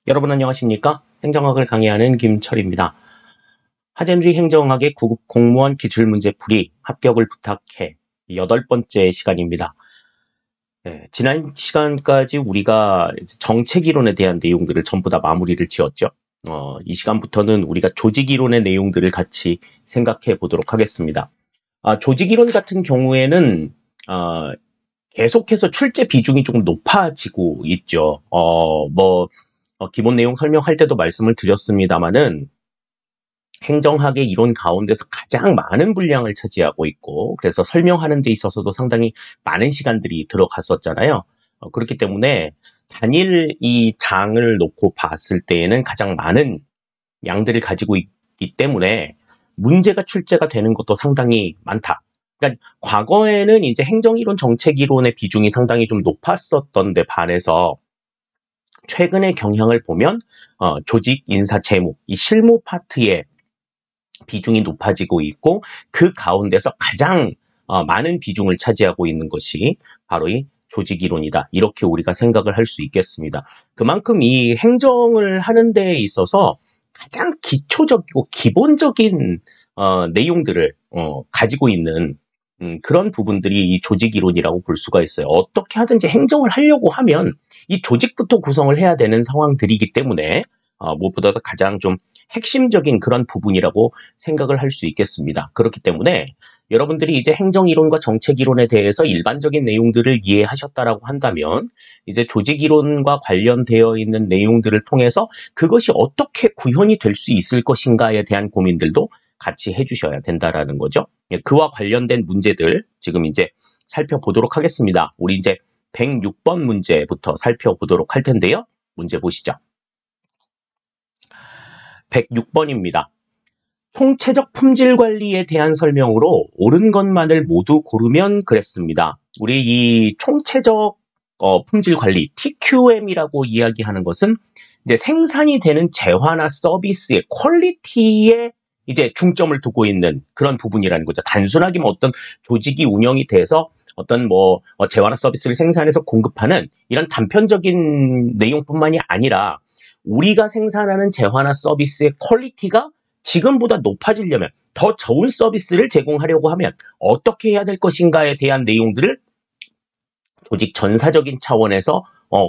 여러분 안녕하십니까? 행정학을 강의하는 김철입니다. 하재누리 행정학의 9급 공무원 기출문제풀이 합격을 부탁해 8번째 시간입니다. 지난 시간까지 우리가 정책이론에 대한 내용들을 전부 다 마무리를 지었죠. 이 시간부터는 우리가 조직이론의 내용들을 같이 생각해 보도록 하겠습니다. 조직이론 같은 경우에는 계속해서 출제 비중이 조금 높아지고 있죠. 기본 내용 설명할 때도 말씀을 드렸습니다만은 행정학의 이론 가운데서 가장 많은 분량을 차지하고 있고, 그래서 설명하는 데 있어서도 상당히 많은 시간들이 들어갔었잖아요. 그렇기 때문에 단일 이 장을 놓고 봤을 때에는 가장 많은 양들을 가지고 있기 때문에 문제가 출제가 되는 것도 상당히 많다. 그러니까 과거에는 이제 행정이론, 정책이론의 비중이 상당히 좀 높았었던 데 반해서 최근의 경향을 보면 조직, 인사, 재무, 이 실무 파트의 비중이 높아지고 있고, 그 가운데서 가장 많은 비중을 차지하고 있는 것이 바로 이 조직이론이다. 이렇게 우리가 생각을 할 수 있겠습니다. 그만큼 이 행정을 하는 데 있어서 가장 기초적이고 기본적인 내용들을 가지고 있는 그런 부분들이 이 조직이론이라고 볼 수가 있어요. 어떻게 하든지 행정을 하려고 하면 이 조직부터 구성을 해야 되는 상황들이기 때문에 무엇보다도 가장 좀 핵심적인 그런 부분이라고 생각을 할 수 있겠습니다. 그렇기 때문에 여러분들이 이제 행정이론과 정책이론에 대해서 일반적인 내용들을 이해하셨다라고 한다면 이제 조직이론과 관련되어 있는 내용들을 통해서 그것이 어떻게 구현이 될 수 있을 것인가에 대한 고민들도 같이 해주셔야 된다라는 거죠. 그와 관련된 문제들 지금 이제 살펴보도록 하겠습니다. 우리 이제 106번 문제부터 살펴보도록 할 텐데요. 문제 보시죠. 106번입니다. 총체적 품질 관리에 대한 설명으로 옳은 것만을 모두 고르면 그랬습니다. 우리 이 총체적 품질 관리, TQM이라고 이야기하는 것은 이제 생산이 되는 재화나 서비스의 퀄리티에 이제 중점을 두고 있는 그런 부분이라는 거죠. 단순하게 어떤 조직이 운영이 돼서 어떤 재화나 서비스를 생산해서 공급하는 이런 단편적인 내용뿐만이 아니라 우리가 생산하는 재화나 서비스의 퀄리티가 지금보다 높아지려면, 더 좋은 서비스를 제공하려고 하면 어떻게 해야 될 것인가에 대한 내용들을 조직 전사적인 차원에서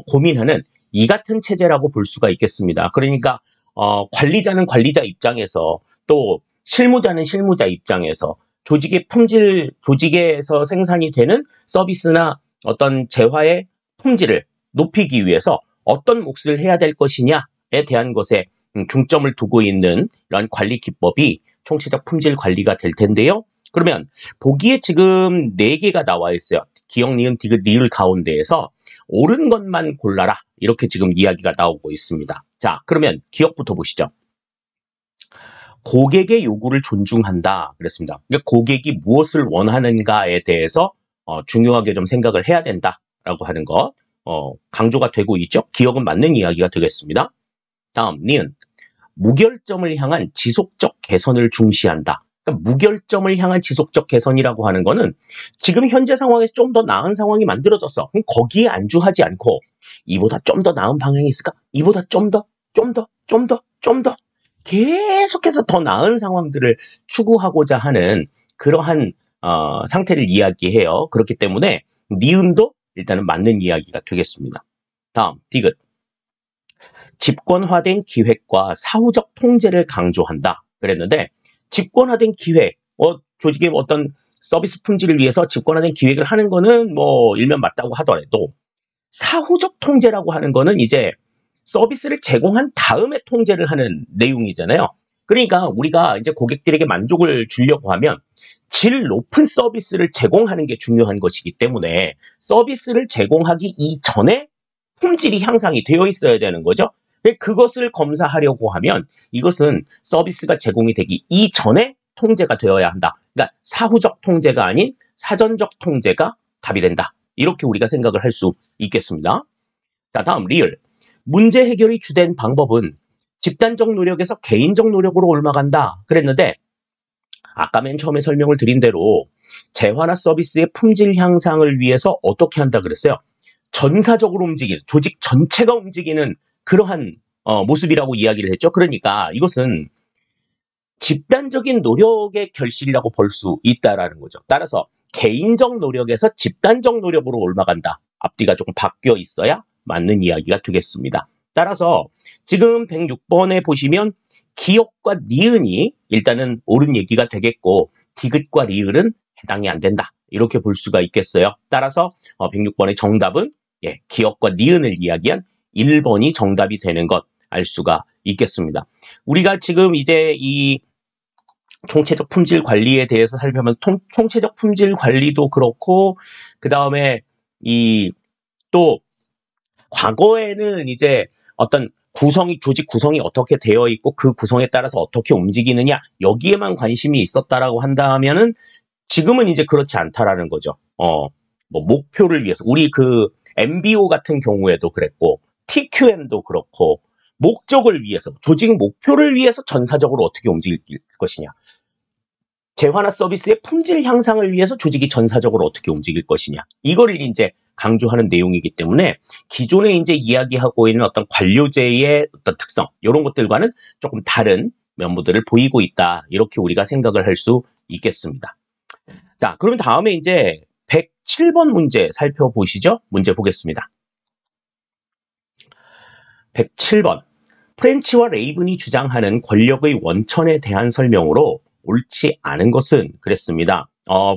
고민하는 이 같은 체제라고 볼 수가 있겠습니다. 그러니까 관리자는 관리자 입장에서, 또 실무자는 실무자 입장에서 조직의 품질, 조직에서 생산이 되는 서비스나 어떤 재화의 품질을 높이기 위해서 어떤 몫을 해야 될 것이냐에 대한 것에 중점을 두고 있는 이런 관리 기법이 총체적 품질 관리가 될 텐데요. 그러면 보기에 지금 4개가 나와 있어요. 기역, 니은, 디귿, 리을 가운데에서 옳은 것만 골라라. 이렇게 지금 이야기가 나오고 있습니다. 자, 그러면 기역부터 보시죠. 고객의 요구를 존중한다. 그랬습니다. 그러니까 고객이 무엇을 원하는가에 대해서 중요하게 좀 생각을 해야 된다라고 하는 것 강조가 되고 있죠. 기역은 맞는 이야기가 되겠습니다. 다음, 니은. 무결점을 향한 지속적 개선을 중시한다. 그러니까 무결점을 향한 지속적 개선이라고 하는 거는 지금 현재 상황에서 좀 더 나은 상황이 만들어졌어. 그럼 거기에 안주하지 않고 이보다 좀 더 나은 방향이 있을까? 이보다 좀 더 계속해서 더 나은 상황들을 추구하고자 하는 그러한 상태를 이야기해요. 그렇기 때문에 니은도 일단은 맞는 이야기가 되겠습니다. 다음, 디귿. 집권화된 기획과 사후적 통제를 강조한다. 그랬는데 집권화된 기획, 조직의 어떤 서비스 품질을 위해서 집권화된 기획을 하는 거는 일면 맞다고 하더라도 사후적 통제라고 하는 거는 이제 서비스를 제공한 다음에 통제를 하는 내용이잖아요. 그러니까 우리가 이제 고객들에게 만족을 주려고 하면 질 높은 서비스를 제공하는 게 중요한 것이기 때문에 서비스를 제공하기 이전에 품질이 향상이 되어 있어야 되는 거죠. 그것을 검사하려고 하면 이것은 서비스가 제공이 되기 이전에 통제가 되어야 한다. 그러니까 사후적 통제가 아닌 사전적 통제가 답이 된다. 이렇게 우리가 생각을 할 수 있겠습니다. 자, 다음 리을. 문제 해결이 주된 방법은 집단적 노력에서 개인적 노력으로 옮아간다. 그랬는데 아까 맨 처음에 설명을 드린 대로 재화나 서비스의 품질 향상을 위해서 어떻게 한다 그랬어요? 전사적으로 움직이는, 조직 전체가 움직이는 그러한 모습이라고 이야기를 했죠. 그러니까 이것은 집단적인 노력의 결실이라고 볼 수 있다라는 거죠. 따라서 개인적 노력에서 집단적 노력으로 올라간다. 앞뒤가 조금 바뀌어 있어야 맞는 이야기가 되겠습니다. 따라서 지금 106번에 보시면 기역과 니은이 일단은 옳은 얘기가 되겠고 디귿과 리을은 해당이 안 된다. 이렇게 볼 수가 있겠어요. 따라서 106번의 정답은 기역과 니은을 이야기한 1번이 정답이 되는 것 알 수가 있겠습니다. 우리가 지금 이제 이 총체적 품질 관리에 대해서 살펴보면 총체적 품질 관리도 그렇고 그 다음에 또 과거에는 이제 어떤 조직 구성이 어떻게 되어 있고 그 구성에 따라서 어떻게 움직이느냐 여기에만 관심이 있었다라고 한다면은 지금은 이제 그렇지 않다라는 거죠. 뭐 목표를 위해서 우리 그 MBO 같은 경우에도 그랬고 TQM도 그렇고 목적을 위해서 조직 목표를 위해서 전사적으로 어떻게 움직일 것이냐. 재화나 서비스의 품질 향상을 위해서 조직이 전사적으로 어떻게 움직일 것이냐. 이거를 이제 강조하는 내용이기 때문에 기존에 이제 이야기하고 있는 어떤 관료제의 어떤 특성, 이런 것들과는 조금 다른 면모들을 보이고 있다. 이렇게 우리가 생각을 할 수 있겠습니다. 자, 그럼 다음에 이제 107번 문제 살펴보시죠. 문제 보겠습니다. 107번. 프렌치와 레이븐이 주장하는 권력의 원천에 대한 설명으로 옳지 않은 것은 그랬습니다.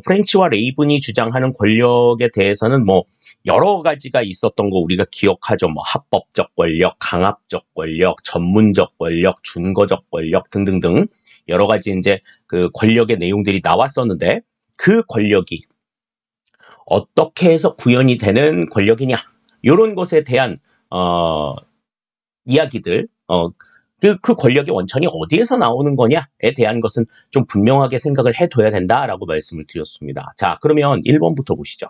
프렌치와 레이븐이 주장하는 권력에 대해서는 뭐 여러 가지가 있었던 거 우리가 기억하죠. 뭐 합법적 권력, 강압적 권력, 전문적 권력, 준거적 권력 등등등 여러 가지 이제 그 권력의 내용들이 나왔었는데 그 권력이 어떻게 해서 구현이 되는 권력이냐 이런 것에 대한 이야기들 그 권력의 원천이 어디에서 나오는 거냐에 대한 것은 좀 분명하게 생각을 해둬야 된다라고 말씀을 드렸습니다. 자, 그러면 1번부터 보시죠.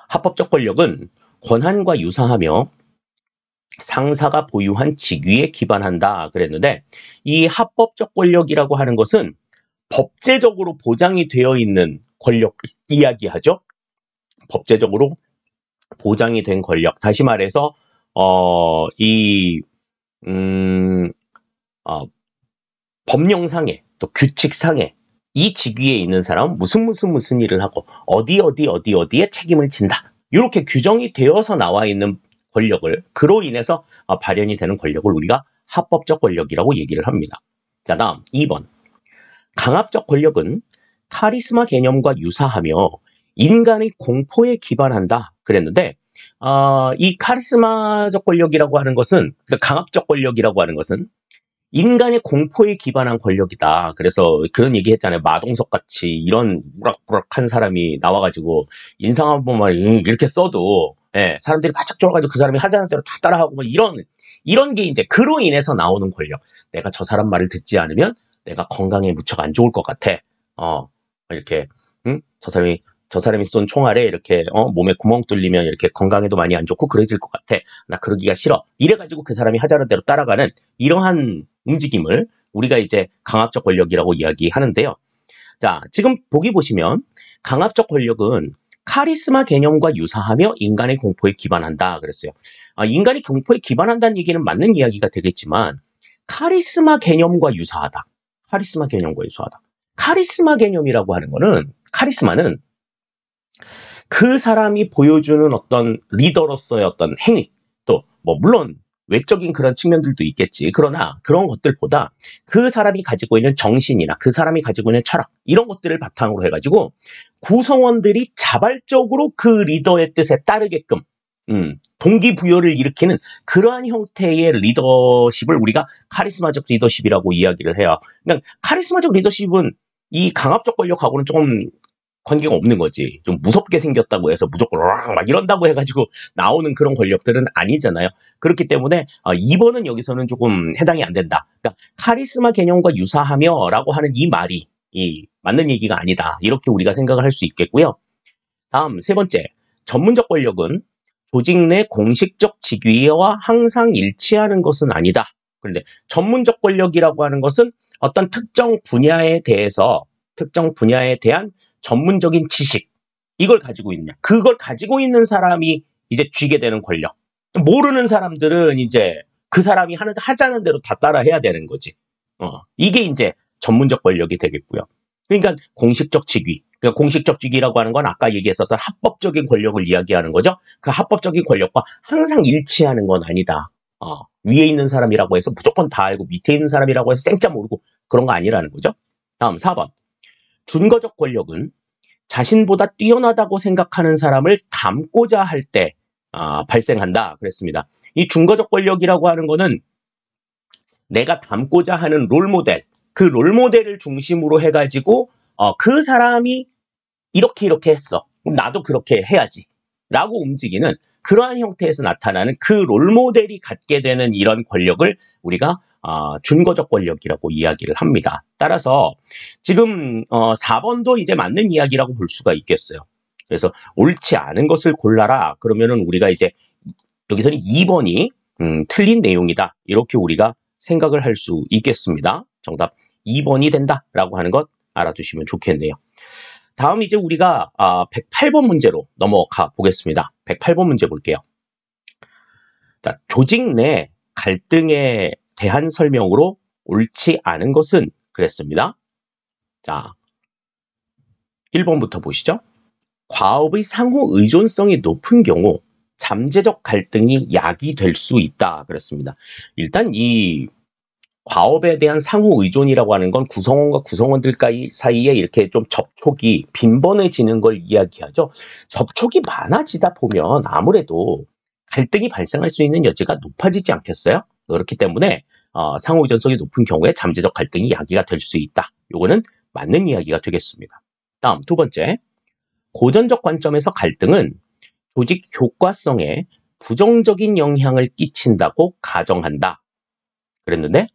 합법적 권력은 권한과 유사하며 상사가 보유한 직위에 기반한다 그랬는데 이 합법적 권력이라고 하는 것은 법제적으로 보장이 되어 있는 권력 이야기하죠. 법제적으로 보장이 된 권력. 다시 말해서 법령상에 또 규칙상에 이 직위에 있는 사람은 무슨 일을 하고 어디에 책임을 진다. 이렇게 규정이 되어서 나와 있는 권력을 그로 인해서 발현이 되는 권력을 우리가 합법적 권력이라고 얘기를 합니다. 자, 다음 2번. 강압적 권력은 카리스마 개념과 유사하며 인간의 공포에 기반한다 그랬는데 이 카리스마적 권력이라고 하는 것은 그러니까 강압적 권력이라고 하는 것은 인간의 공포에 기반한 권력이다. 그래서 그런 얘기 했잖아요. 마동석 같이 이런 우락부락한 사람이 나와가지고 인상 한 번만 이렇게 써도 사람들이 바짝 졸아가지고 그 사람이 하자는 대로 다 따라하고 뭐 이런 게 이제 그로 인해서 나오는 권력. 내가 저 사람 말을 듣지 않으면 내가 건강에 무척 안 좋을 것 같아. 이렇게 저 사람이 쏜 총알에 이렇게 몸에 구멍 뚫리면 이렇게 건강에도 많이 안 좋고 그래질 것 같아. 나 그러기가 싫어. 이래가지고 그 사람이 하자는 대로 따라가는 이러한 움직임을 우리가 이제 강압적 권력이라고 이야기하는데요. 자, 지금 보기 보시면 강압적 권력은 카리스마 개념과 유사하며 인간의 공포에 기반한다 그랬어요. 인간이 공포에 기반한다는 얘기는 맞는 이야기가 되겠지만 카리스마 개념과 유사하다. 카리스마 개념과 유사하다. 카리스마 개념이라고 하는 거는 카리스마는 그 사람이 보여주는 어떤 리더로서의 어떤 행위 또 뭐 물론 외적인 그런 측면들도 있겠지. 그러나 그런 것들보다 그 사람이 가지고 있는 정신이나 그 사람이 가지고 있는 철학 이런 것들을 바탕으로 해가지고 구성원들이 자발적으로 그 리더의 뜻에 따르게끔 동기부여를 일으키는 그러한 형태의 리더십을 우리가 카리스마적 리더십이라고 이야기를 해요. 그러니까 카리스마적 리더십은 이 강압적 권력하고는 조금 관계가 없는 거지. 좀 무섭게 생겼다고 해서 무조건 막 이런다고 해가지고 나오는 그런 권력들은 아니잖아요. 그렇기 때문에 2번은 여기서는 조금 해당이 안 된다. 그러니까 카리스마 개념과 유사하며 라고 하는 이 말이 맞는 얘기가 아니다. 이렇게 우리가 생각을 할 수 있겠고요. 다음 세 번째. 전문적 권력은 조직 내 공식적 직위와 항상 일치하는 것은 아니다. 그런데 전문적 권력이라고 하는 것은 어떤 특정 분야에 대한 전문적인 지식 이걸 가지고 있냐. 그걸 가지고 있는 사람이 이제 쥐게 되는 권력. 모르는 사람들은 이제 그 사람이 하자는 대로 다 따라 해야 되는 거지. 이게 이제 전문적 권력이 되겠고요. 그러니까 공식적 직위. 그러니까 공식적 직위라고 하는 건 아까 얘기했었던 합법적인 권력을 이야기하는 거죠. 그 합법적인 권력과 항상 일치하는 건 아니다. 위에 있는 사람이라고 해서 무조건 다 알고 밑에 있는 사람이라고 해서 생짜 모르고 그런 거 아니라는 거죠. 다음 4번. 준거적 권력은 자신보다 뛰어나다고 생각하는 사람을 닮고자 할 때 발생한다. 그랬습니다. 이 준거적 권력이라고 하는 거는 내가 닮고자 하는 롤모델, 그 롤모델을 중심으로 해가지고 그 사람이 이렇게 했어. 그럼 나도 그렇게 해야지. 라고 움직이는 그러한 형태에서 나타나는 그 롤모델이 갖게 되는 이런 권력을 우리가 준거적 권력이라고 이야기를 합니다. 따라서 지금 4번도 이제 맞는 이야기라고 볼 수가 있겠어요. 그래서 옳지 않은 것을 골라라. 그러면은 우리가 이제 여기서는 2번이 틀린 내용이다. 이렇게 우리가 생각을 할 수 있겠습니다. 정답 2번이 된다라고 하는 것 알아두시면 좋겠네요. 다음 이제 우리가 108번 문제로 넘어가 보겠습니다. 108번 문제 볼게요. 자, 조직 내 갈등에 대한 설명으로 옳지 않은 것은 그랬습니다. 자, 1번부터 보시죠. 과업의 상호 의존성이 높은 경우 잠재적 갈등이 야기될 수 있다. 그랬습니다. 일단 이 과업에 대한 상호 의존이라고 하는 건 구성원과 구성원들 사이에 이렇게 좀 접촉이 빈번해지는 걸 이야기하죠. 접촉이 많아지다 보면 아무래도 갈등이 발생할 수 있는 여지가 높아지지 않겠어요? 그렇기 때문에 상호 의존성이 높은 경우에 잠재적 갈등이 야기가 될 수 있다. 요거는 맞는 이야기가 되겠습니다. 다음 2번째. 고전적 관점에서 갈등은 조직 효과성에 부정적인 영향을 끼친다고 가정한다. 그랬는데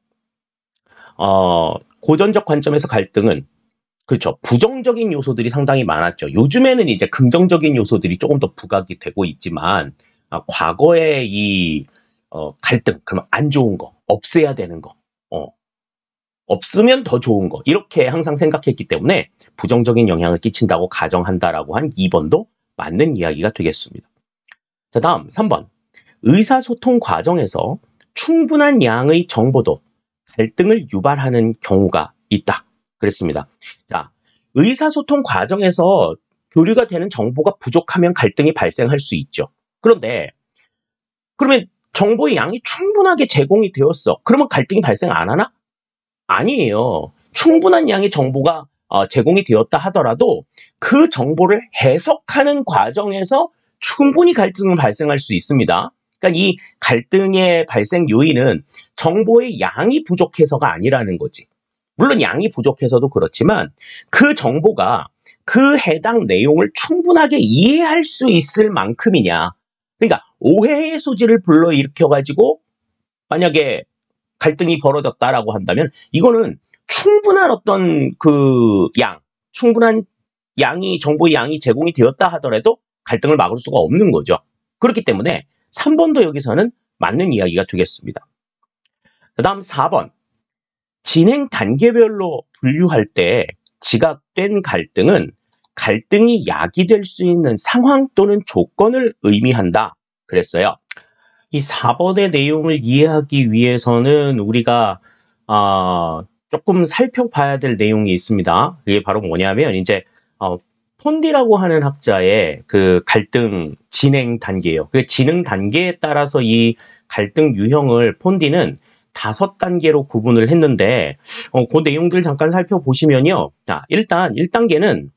고전적 관점에서 갈등은 그렇죠. 부정적인 요소들이 상당히 많았죠. 요즘에는 이제 긍정적인 요소들이 조금 더 부각이 되고 있지만 과거의 이 갈등, 그러면 안 좋은 거, 없애야 되는 거, 없으면 더 좋은 거 이렇게 항상 생각했기 때문에 부정적인 영향을 끼친다고 가정한다라고 한 2번도 맞는 이야기가 되겠습니다. 자, 다음 3번. 의사소통 과정에서 충분한 양의 정보도 갈등을 유발하는 경우가 있다. 그랬습니다. 자, 의사소통 과정에서 교류가 되는 정보가 부족하면 갈등이 발생할 수 있죠. 그런데 그러면 정보의 양이 충분하게 제공이 되었어. 그러면 갈등이 발생 안 하나? 아니에요. 충분한 양의 정보가 제공이 되었다 하더라도 그 정보를 해석하는 과정에서 충분히 갈등은 발생할 수 있습니다. 그러니까 이 갈등의 발생 요인은 정보의 양이 부족해서가 아니라는 거지. 물론 양이 부족해서도 그렇지만 그 정보가 그 해당 내용을 충분하게 이해할 수 있을 만큼이냐. 그러니까 오해의 소지를 불러일으켜가지고 만약에 갈등이 벌어졌다라고 한다면 이거는 충분한 어떤 그 충분한 정보의 양이 제공이 되었다 하더라도 갈등을 막을 수가 없는 거죠. 그렇기 때문에 3번도 여기서는 맞는 이야기가 되겠습니다. 다음 4번. 진행 단계별로 분류할 때 지각된 갈등은 갈등이 야기될 수 있는 상황 또는 조건을 의미한다. 그랬어요. 이 4번의 내용을 이해하기 위해서는 우리가 조금 살펴봐야 될 내용이 있습니다. 그게 바로 뭐냐면 이제 폰디라고 하는 학자의 그 갈등 진행 단계예요. 그 진행 단계에 따라서 이 갈등 유형을 폰디는 5단계로 구분을 했는데 그 내용들 잠깐 살펴보시면요. 자, 일단 1단계는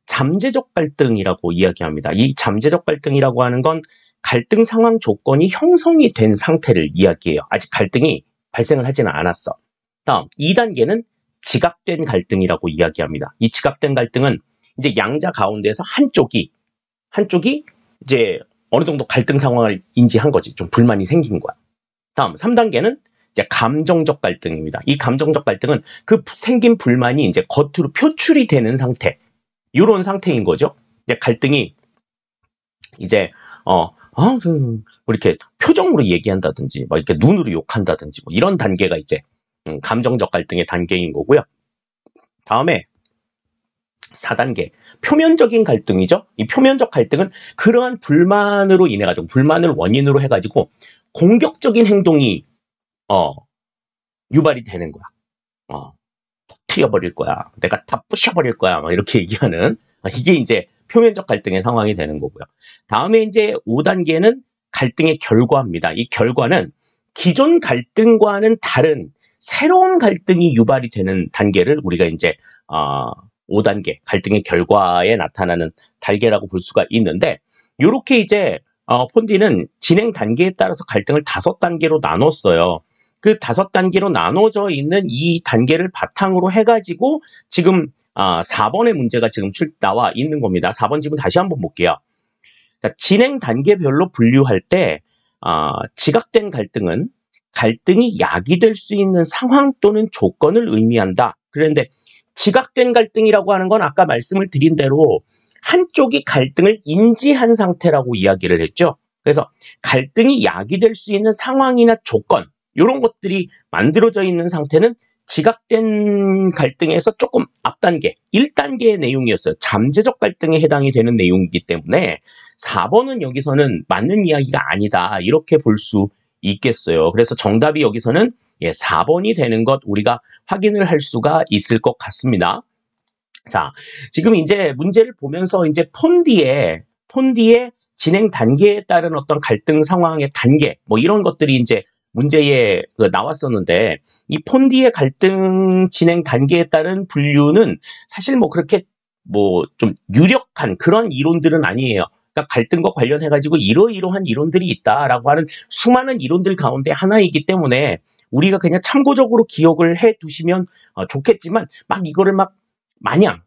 잠재적 갈등이라고 이야기합니다. 이 잠재적 갈등이라고 하는 건 갈등 상황 조건이 형성이 된 상태를 이야기해요. 아직 갈등이 발생을 하지는 않았어. 다음 2단계는 지각된 갈등이라고 이야기합니다. 이 지각된 갈등은 이제 양자 가운데서 한쪽이 이제 어느 정도 갈등 상황을 인지한 거지. 좀 불만이 생긴 거야. 다음 3단계는 이제 감정적 갈등입니다. 이 감정적 갈등은 그 생긴 불만이 이제 겉으로 표출이 되는 상태. 이런 상태인 거죠. 이제 갈등이 이제 이렇게 표정으로 얘기한다든지, 뭐 이렇게 눈으로 욕한다든지, 뭐 이런 단계가 이제 감정적 갈등의 단계인 거고요. 다음에 4단계. 표면적인 갈등이죠. 이 표면적 갈등은 그러한 불만으로 인해 가지고 불만을 원인으로 해 가지고 공격적인 행동이 유발이 되는 거야. 터뜨려버릴 거야. 내가 다 부셔버릴 거야. 막 이렇게 얘기하는 이게 이제 표면적 갈등의 상황이 되는 거고요. 다음에 이제 5단계는 갈등의 결과입니다. 이 결과는 기존 갈등과는 다른 새로운 갈등이 유발이 되는 단계를 우리가 이제 5단계 갈등의 결과에 나타나는 단계라고 볼 수가 있는데, 이렇게 이제 폰디는 진행 단계에 따라서 갈등을 5단계로 나눴어요. 그 5단계로 나눠져 있는 이 단계를 바탕으로 해가지고 지금 4번의 문제가 지금 나와 있는 겁니다. 4번 지금 다시 한번 볼게요. 자, 진행 단계별로 분류할 때 지각된 갈등은 갈등이 야기될 수 있는 상황 또는 조건을 의미한다. 그런데 지각된 갈등이라고 하는 건 아까 말씀을 드린 대로 한쪽이 갈등을 인지한 상태라고 이야기를 했죠. 그래서 갈등이 야기될 수 있는 상황이나 조건, 이런 것들이 만들어져 있는 상태는 지각된 갈등에서 조금 앞단계, 1단계의 내용이었어요. 잠재적 갈등에 해당이 되는 내용이기 때문에 4번은 여기서는 맞는 이야기가 아니다, 이렇게 볼 수 있겠어요. 그래서 정답이 여기서는 4번이 되는 것 우리가 확인을 할 수가 있을 것 같습니다. 자, 지금 이제 문제를 보면서 이제 폰디의 진행 단계에 따른 어떤 갈등 상황의 단계, 뭐 이런 것들이 이제 문제에 나왔었는데, 이 폰디의 갈등 진행 단계에 따른 분류는 사실 뭐 그렇게 뭐 좀 유력한 그런 이론들은 아니에요. 그러니까 갈등과 관련해가지고 이러이러한 이론들이 있다라고 하는 수많은 이론들 가운데 하나이기 때문에 우리가 그냥 참고적으로 기억을 해 두시면 좋겠지만, 막 이거를 막 마냥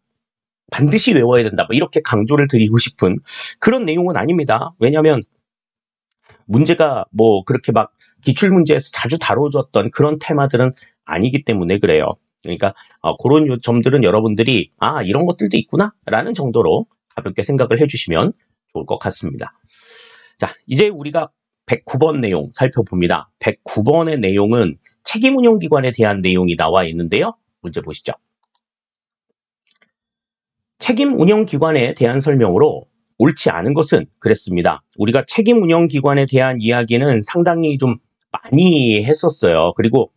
반드시 외워야 된다, 뭐 이렇게 강조를 드리고 싶은 그런 내용은 아닙니다. 왜냐하면 문제가 뭐 그렇게 막 기출문제에서 자주 다뤄졌던 그런 테마들은 아니기 때문에 그래요. 그러니까 그런 점들은 여러분들이 이런 것들도 있구나 라는 정도로 가볍게 생각을 해주시면 좋을 것 같습니다. 자, 이제 우리가 109번 내용 살펴봅니다. 109번의 내용은 책임운영기관에 대한 내용이 나와 있는데요. 문제 보시죠. 책임운영기관에 대한 설명으로 옳지 않은 것은 그랬습니다. 우리가 책임운영기관에 대한 이야기는 상당히 좀 많이 했었어요. 그리고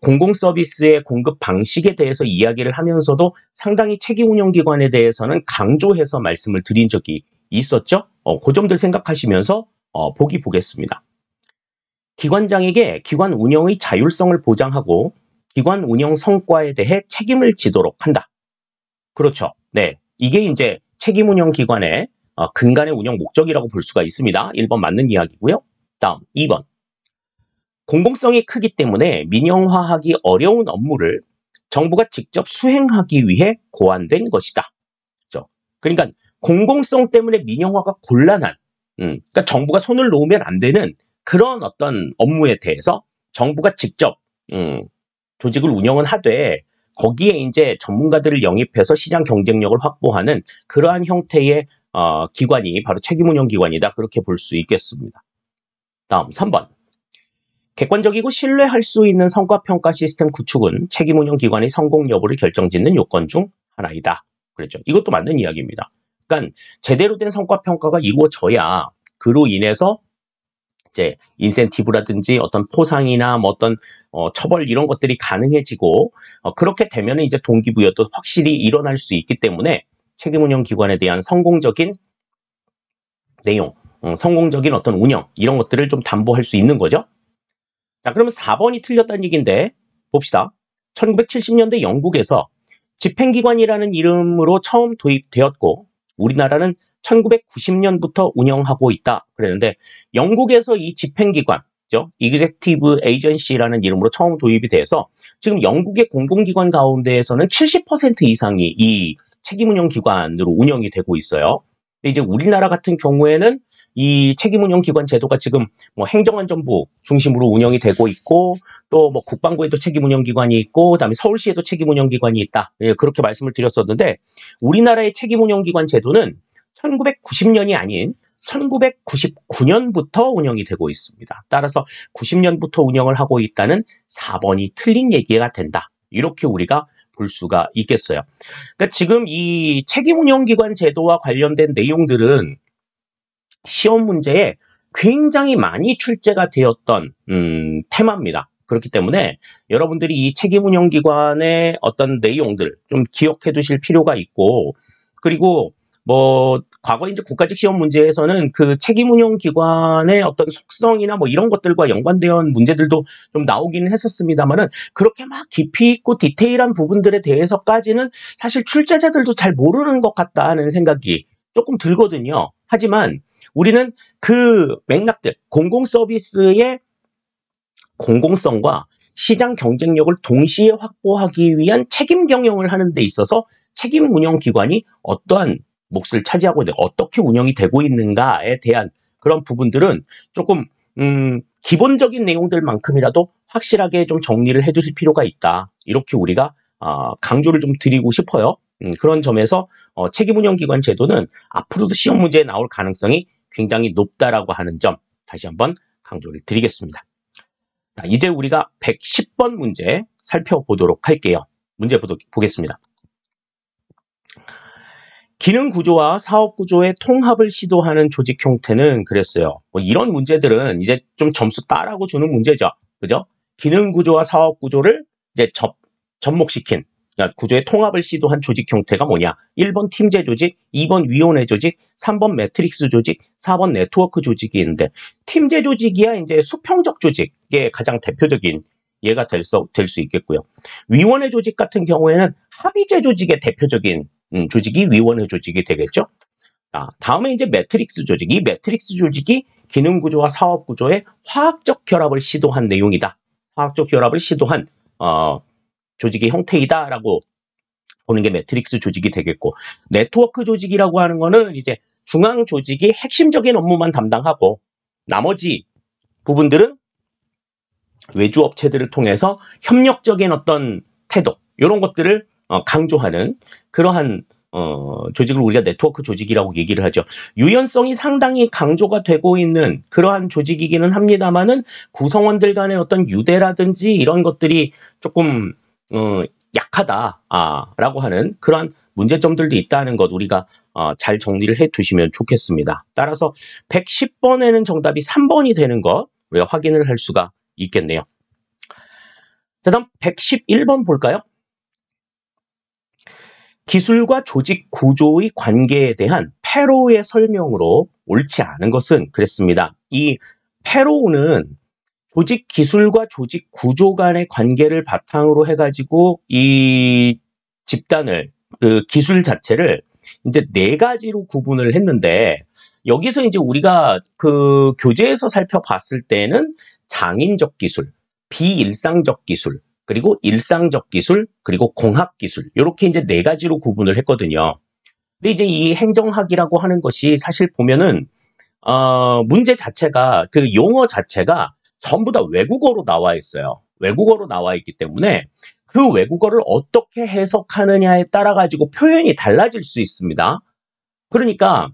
공공서비스의 공급 방식에 대해서 이야기를 하면서도 상당히 책임운영기관에 대해서는 강조해서 말씀을 드린 적이 있었죠. 그 점들 생각하시면서 보겠습니다. 기관장에게 기관 운영의 자율성을 보장하고 기관 운영 성과에 대해 책임을 지도록 한다. 그렇죠. 네, 이게 이제 책임운영기관의 근간의 운영 목적이라고 볼 수가 있습니다. 1번 맞는 이야기고요. 다음 2번. 공공성이 크기 때문에 민영화하기 어려운 업무를 정부가 직접 수행하기 위해 고안된 것이다. 그렇죠? 그러니까 공공성 때문에 민영화가 곤란한, 그러니까 정부가 손을 놓으면 안 되는 그런 어떤 업무에 대해서 정부가 직접 조직을 운영은 하되 거기에 이제 전문가들을 영입해서 시장 경쟁력을 확보하는 그러한 형태의 기관이 바로 책임운영기관이다, 그렇게 볼 수 있겠습니다. 다음 3번. 객관적이고 신뢰할 수 있는 성과평가 시스템 구축은 책임운영기관의 성공 여부를 결정짓는 요건 중 하나이다. 그랬죠. 이것도 맞는 이야기입니다. 그러니까 제대로 된 성과평가가 이루어져야 그로 인해서 이제 인센티브라든지 어떤 포상이나 뭐 어떤 처벌 이런 것들이 가능해지고 그렇게 되면 이제 동기부여도 확실히 일어날 수 있기 때문에 책임운영기관에 대한 성공적인 내용, 성공적인 어떤 운영 이런 것들을 좀 담보할 수 있는 거죠. 자, 그러면 4번이 틀렸다는 얘기인데 봅시다. 1970년대 영국에서 집행기관이라는 이름으로 처음 도입되었고 우리나라는 1990년부터 운영하고 있다 그랬는데, 영국에서 이 집행기관, Executive Agency라는 이름으로 처음 도입이 돼서 지금 영국의 공공기관 가운데에서는 70% 이상이 이 책임운영기관으로 운영이 되고 있어요. 근데 이제 우리나라 같은 경우에는 이 책임운영기관 제도가 지금 뭐 행정안전부 중심으로 운영이 되고 있고, 또 뭐 국방부에도 책임운영기관이 있고, 그다음에 서울시에도 책임운영기관이 있다. 그렇게 말씀을 드렸었는데, 우리나라의 책임운영기관 제도는 1990년이 아닌 1999년부터 운영이 되고 있습니다. 따라서 90년부터 운영을 하고 있다는 4번이 틀린 얘기가 된다. 이렇게 우리가 볼 수가 있겠어요. 그러니까 지금 이 책임운영기관 제도와 관련된 내용들은 시험 문제에 굉장히 많이 출제가 되었던 테마입니다. 그렇기 때문에 여러분들이 이 책임운영기관의 어떤 내용들 좀 기억해 두실 필요가 있고, 그리고 뭐 과거 이제 국가직 시험 문제에서는 그 책임운영기관의 어떤 속성이나 뭐 이런 것들과 연관되어 문제들도 좀 나오기는 했었습니다만은, 그렇게 막 깊이 있고 디테일한 부분들에 대해서까지는 사실 출제자들도 잘 모르는 것 같다 하는 생각이 조금 들거든요. 하지만 우리는 그 맥락들, 공공 서비스의 공공성과 시장 경쟁력을 동시에 확보하기 위한 책임 경영을 하는 데 있어서 책임 운영 기관이 어떠한 몫을 차지하고 있는가, 어떻게 운영이 되고 있는가에 대한 그런 부분들은 조금 기본적인 내용들만큼이라도 확실하게 좀 정리를 해주실 필요가 있다. 이렇게 우리가 강조를 좀 드리고 싶어요. 그런 점에서 책임운영기관 제도는 앞으로도 시험 문제에 나올 가능성이 굉장히 높다라고 하는 점 다시 한번 강조를 드리겠습니다. 자, 이제 우리가 110번 문제 살펴보도록 할게요. 문제 보겠습니다. 기능 구조와 사업 구조의 통합을 시도하는 조직 형태는 그랬어요. 뭐 이런 문제들은 이제 좀 점수 따라고 주는 문제죠. 그죠? 기능 구조와 사업 구조를 이제 접목시킨, 그러니까 구조의 통합을 시도한 조직 형태가 뭐냐? 1번 팀제 조직, 2번 위원회 조직, 3번 매트릭스 조직, 4번 네트워크 조직이 있는데, 팀제 조직이야 이제 수평적 조직의 가장 대표적인 예가 될 수 있겠고요. 위원회 조직 같은 경우에는 합의제 조직의 대표적인 조직이 위원회 조직이 되겠죠. 다음에 이제 매트릭스 조직. 이 매트릭스 조직이 기능 구조와 사업 구조의 화학적 결합을 시도한 내용이다. 화학적 결합을 시도한 조직의 형태이다라고 보는 게 매트릭스 조직이 되겠고, 네트워크 조직이라고 하는 거는 이제 중앙 조직이 핵심적인 업무만 담당하고 나머지 부분들은 외주 업체들을 통해서 협력적인 어떤 태도, 이런 것들을 강조하는 그러한 조직을 우리가 네트워크 조직이라고 얘기를 하죠. 유연성이 상당히 강조가 되고 있는 그러한 조직이기는 합니다만은 구성원들 간의 어떤 유대라든지 이런 것들이 조금 약하다라고 하는 그러한 문제점들도 있다는 것 우리가 잘 정리를 해 두시면 좋겠습니다. 따라서 110번에는 정답이 3번이 되는 것 우리가 확인을 할 수가 있겠네요. 다음 111번 볼까요? 기술과 조직 구조의 관계에 대한 페로우의 설명으로 옳지 않은 것은 그랬습니다. 이 페로우는 조직 기술과 조직 구조 간의 관계를 바탕으로 해가지고 이 집단을, 그 기술 자체를 이제 4가지로 구분을 했는데, 여기서 이제 우리가 그 교재에서 살펴봤을 때는 장인적 기술, 비일상적 기술, 그리고 일상적 기술, 그리고 공학 기술, 이렇게 이제 4가지로 구분을 했거든요. 근데 이제 이 행정학이라고 하는 것이 사실 보면은 문제 자체가, 그 용어 자체가 전부 다 외국어로 나와 있어요. 외국어로 나와 있기 때문에 그 외국어를 어떻게 해석하느냐에 따라 가지고 표현이 달라질 수 있습니다. 그러니까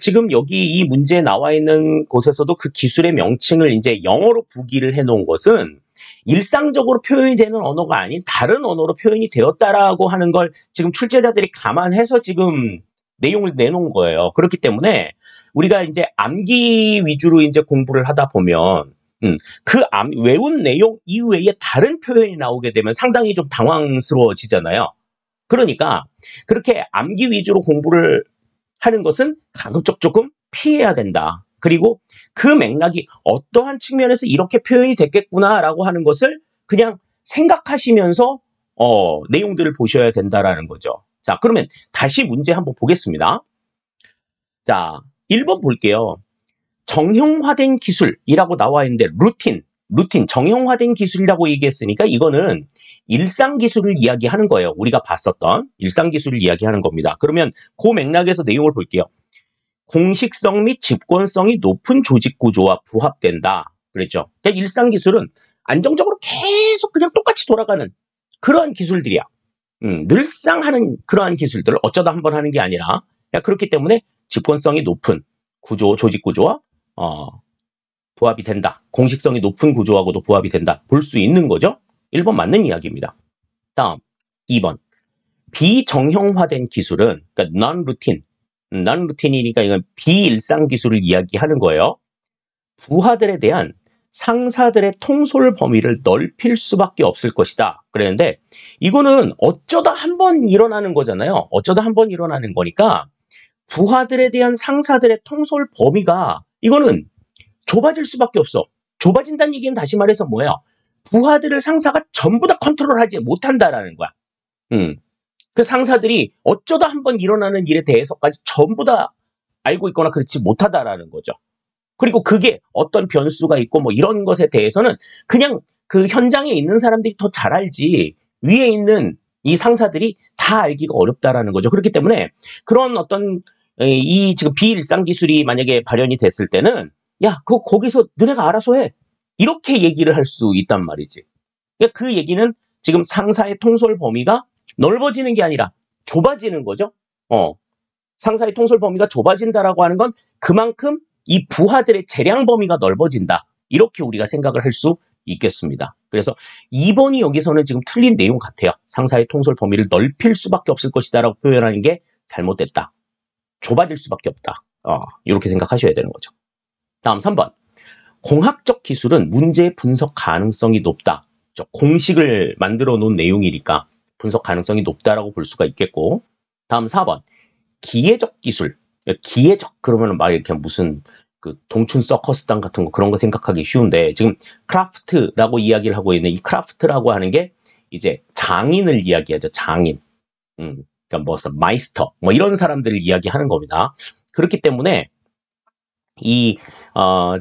지금 여기 이 문제에 나와 있는 곳에서도 그 기술의 명칭을 이제 영어로 부기를 해놓은 것은 일상적으로 표현이 되는 언어가 아닌 다른 언어로 표현이 되었다라고 하는 걸 지금 출제자들이 감안해서 지금 내용을 내놓은 거예요. 그렇기 때문에 우리가 이제 암기 위주로 이제 공부를 하다 보면 외운 내용 이외에 다른 표현이 나오게 되면 상당히 좀 당황스러워지잖아요. 그러니까 그렇게 암기 위주로 공부를 하는 것은 가급적 조금 피해야 된다. 그리고 그 맥락이 어떠한 측면에서 이렇게 표현이 됐겠구나라고 하는 것을 그냥 생각하시면서 내용들을 보셔야 된다라는 거죠. 자, 그러면 다시 문제 한번 보겠습니다. 자, 1번 볼게요. 정형화된 기술이라고 나와 있는데 루틴, 정형화된 기술이라고 얘기했으니까 이거는 일상 기술을 이야기하는 거예요. 우리가 봤었던 일상 기술을 이야기하는 겁니다. 그러면 그 맥락에서 내용을 볼게요. 공식성 및 집권성이 높은 조직 구조와 부합된다. 그랬죠. 그러니까 일상 기술은 안정적으로 계속 그냥 똑같이 돌아가는 그러한 기술들이야. 늘상 하는 그러한 기술들을 어쩌다 한번 하는 게 아니라, 그렇기 때문에 집권성이 높은 조직 구조와 부합이 된다. 공식성이 높은 구조하고도 부합이 된다. 볼 수 있는 거죠. 1번 맞는 이야기입니다. 다음 2번. 비정형화된 기술은, 그러니까 non-routine이니까 이건 비일상 기술을 이야기하는 거예요. 부하들에 대한 상사들의 통솔 범위를 넓힐 수밖에 없을 것이다. 그랬는데 이거는 어쩌다 한 번 일어나는 거잖아요. 어쩌다 한 번 일어나는 거니까 부하들에 대한 상사들의 통솔 범위가 이거는 좁아질 수밖에 없어. 좁아진다는 얘기는 다시 말해서 뭐예요? 부하들을 상사가 전부 다 컨트롤하지 못한다라는 거야. 그 상사들이 어쩌다 한 번 일어나는 일에 대해서까지 전부 다 알고 있거나 그렇지 못하다라는 거죠. 그리고 그게 어떤 변수가 있고 뭐 이런 것에 대해서는 그냥 그 현장에 있는 사람들이 더 잘 알지 위에 있는 이 상사들이 다 알기가 어렵다라는 거죠. 그렇기 때문에 그런 어떤 이 지금 비일상 기술이 만약에 발현이 됐을 때는 야, 그거 거기서 너네가 알아서 해. 이렇게 얘기를 할 수 있단 말이지. 그러니까 그 얘기는 지금 상사의 통솔 범위가 넓어지는 게 아니라 좁아지는 거죠. 상사의 통솔 범위가 좁아진다라고 하는 건 그만큼 이 부하들의 재량 범위가 넓어진다. 이렇게 우리가 생각을 할 수 있겠습니다. 그래서 2번이 여기서는 지금 틀린 내용 같아요. 상사의 통솔 범위를 넓힐 수밖에 없을 것이다라고 표현하는 게 잘못됐다. 좁아질 수밖에 없다. 이렇게 생각하셔야 되는 거죠. 다음 3번. 공학적 기술은 문제 분석 가능성이 높다. 공식을 만들어 놓은 내용이니까 분석 가능성이 높다라고 볼 수가 있겠고. 다음 4번. 기계적 기술. 기계적 그러면 막 이렇게 무슨 그 동춘 서커스단 같은 거 그런 거 생각하기 쉬운데 지금 크라프트라고 이야기를 하고 있는 이 크라프트라고 하는 게 이제 장인을 이야기하죠. 장인. 그러니까 뭐 마이스터 뭐 이런 사람들을 이야기하는 겁니다. 그렇기 때문에 이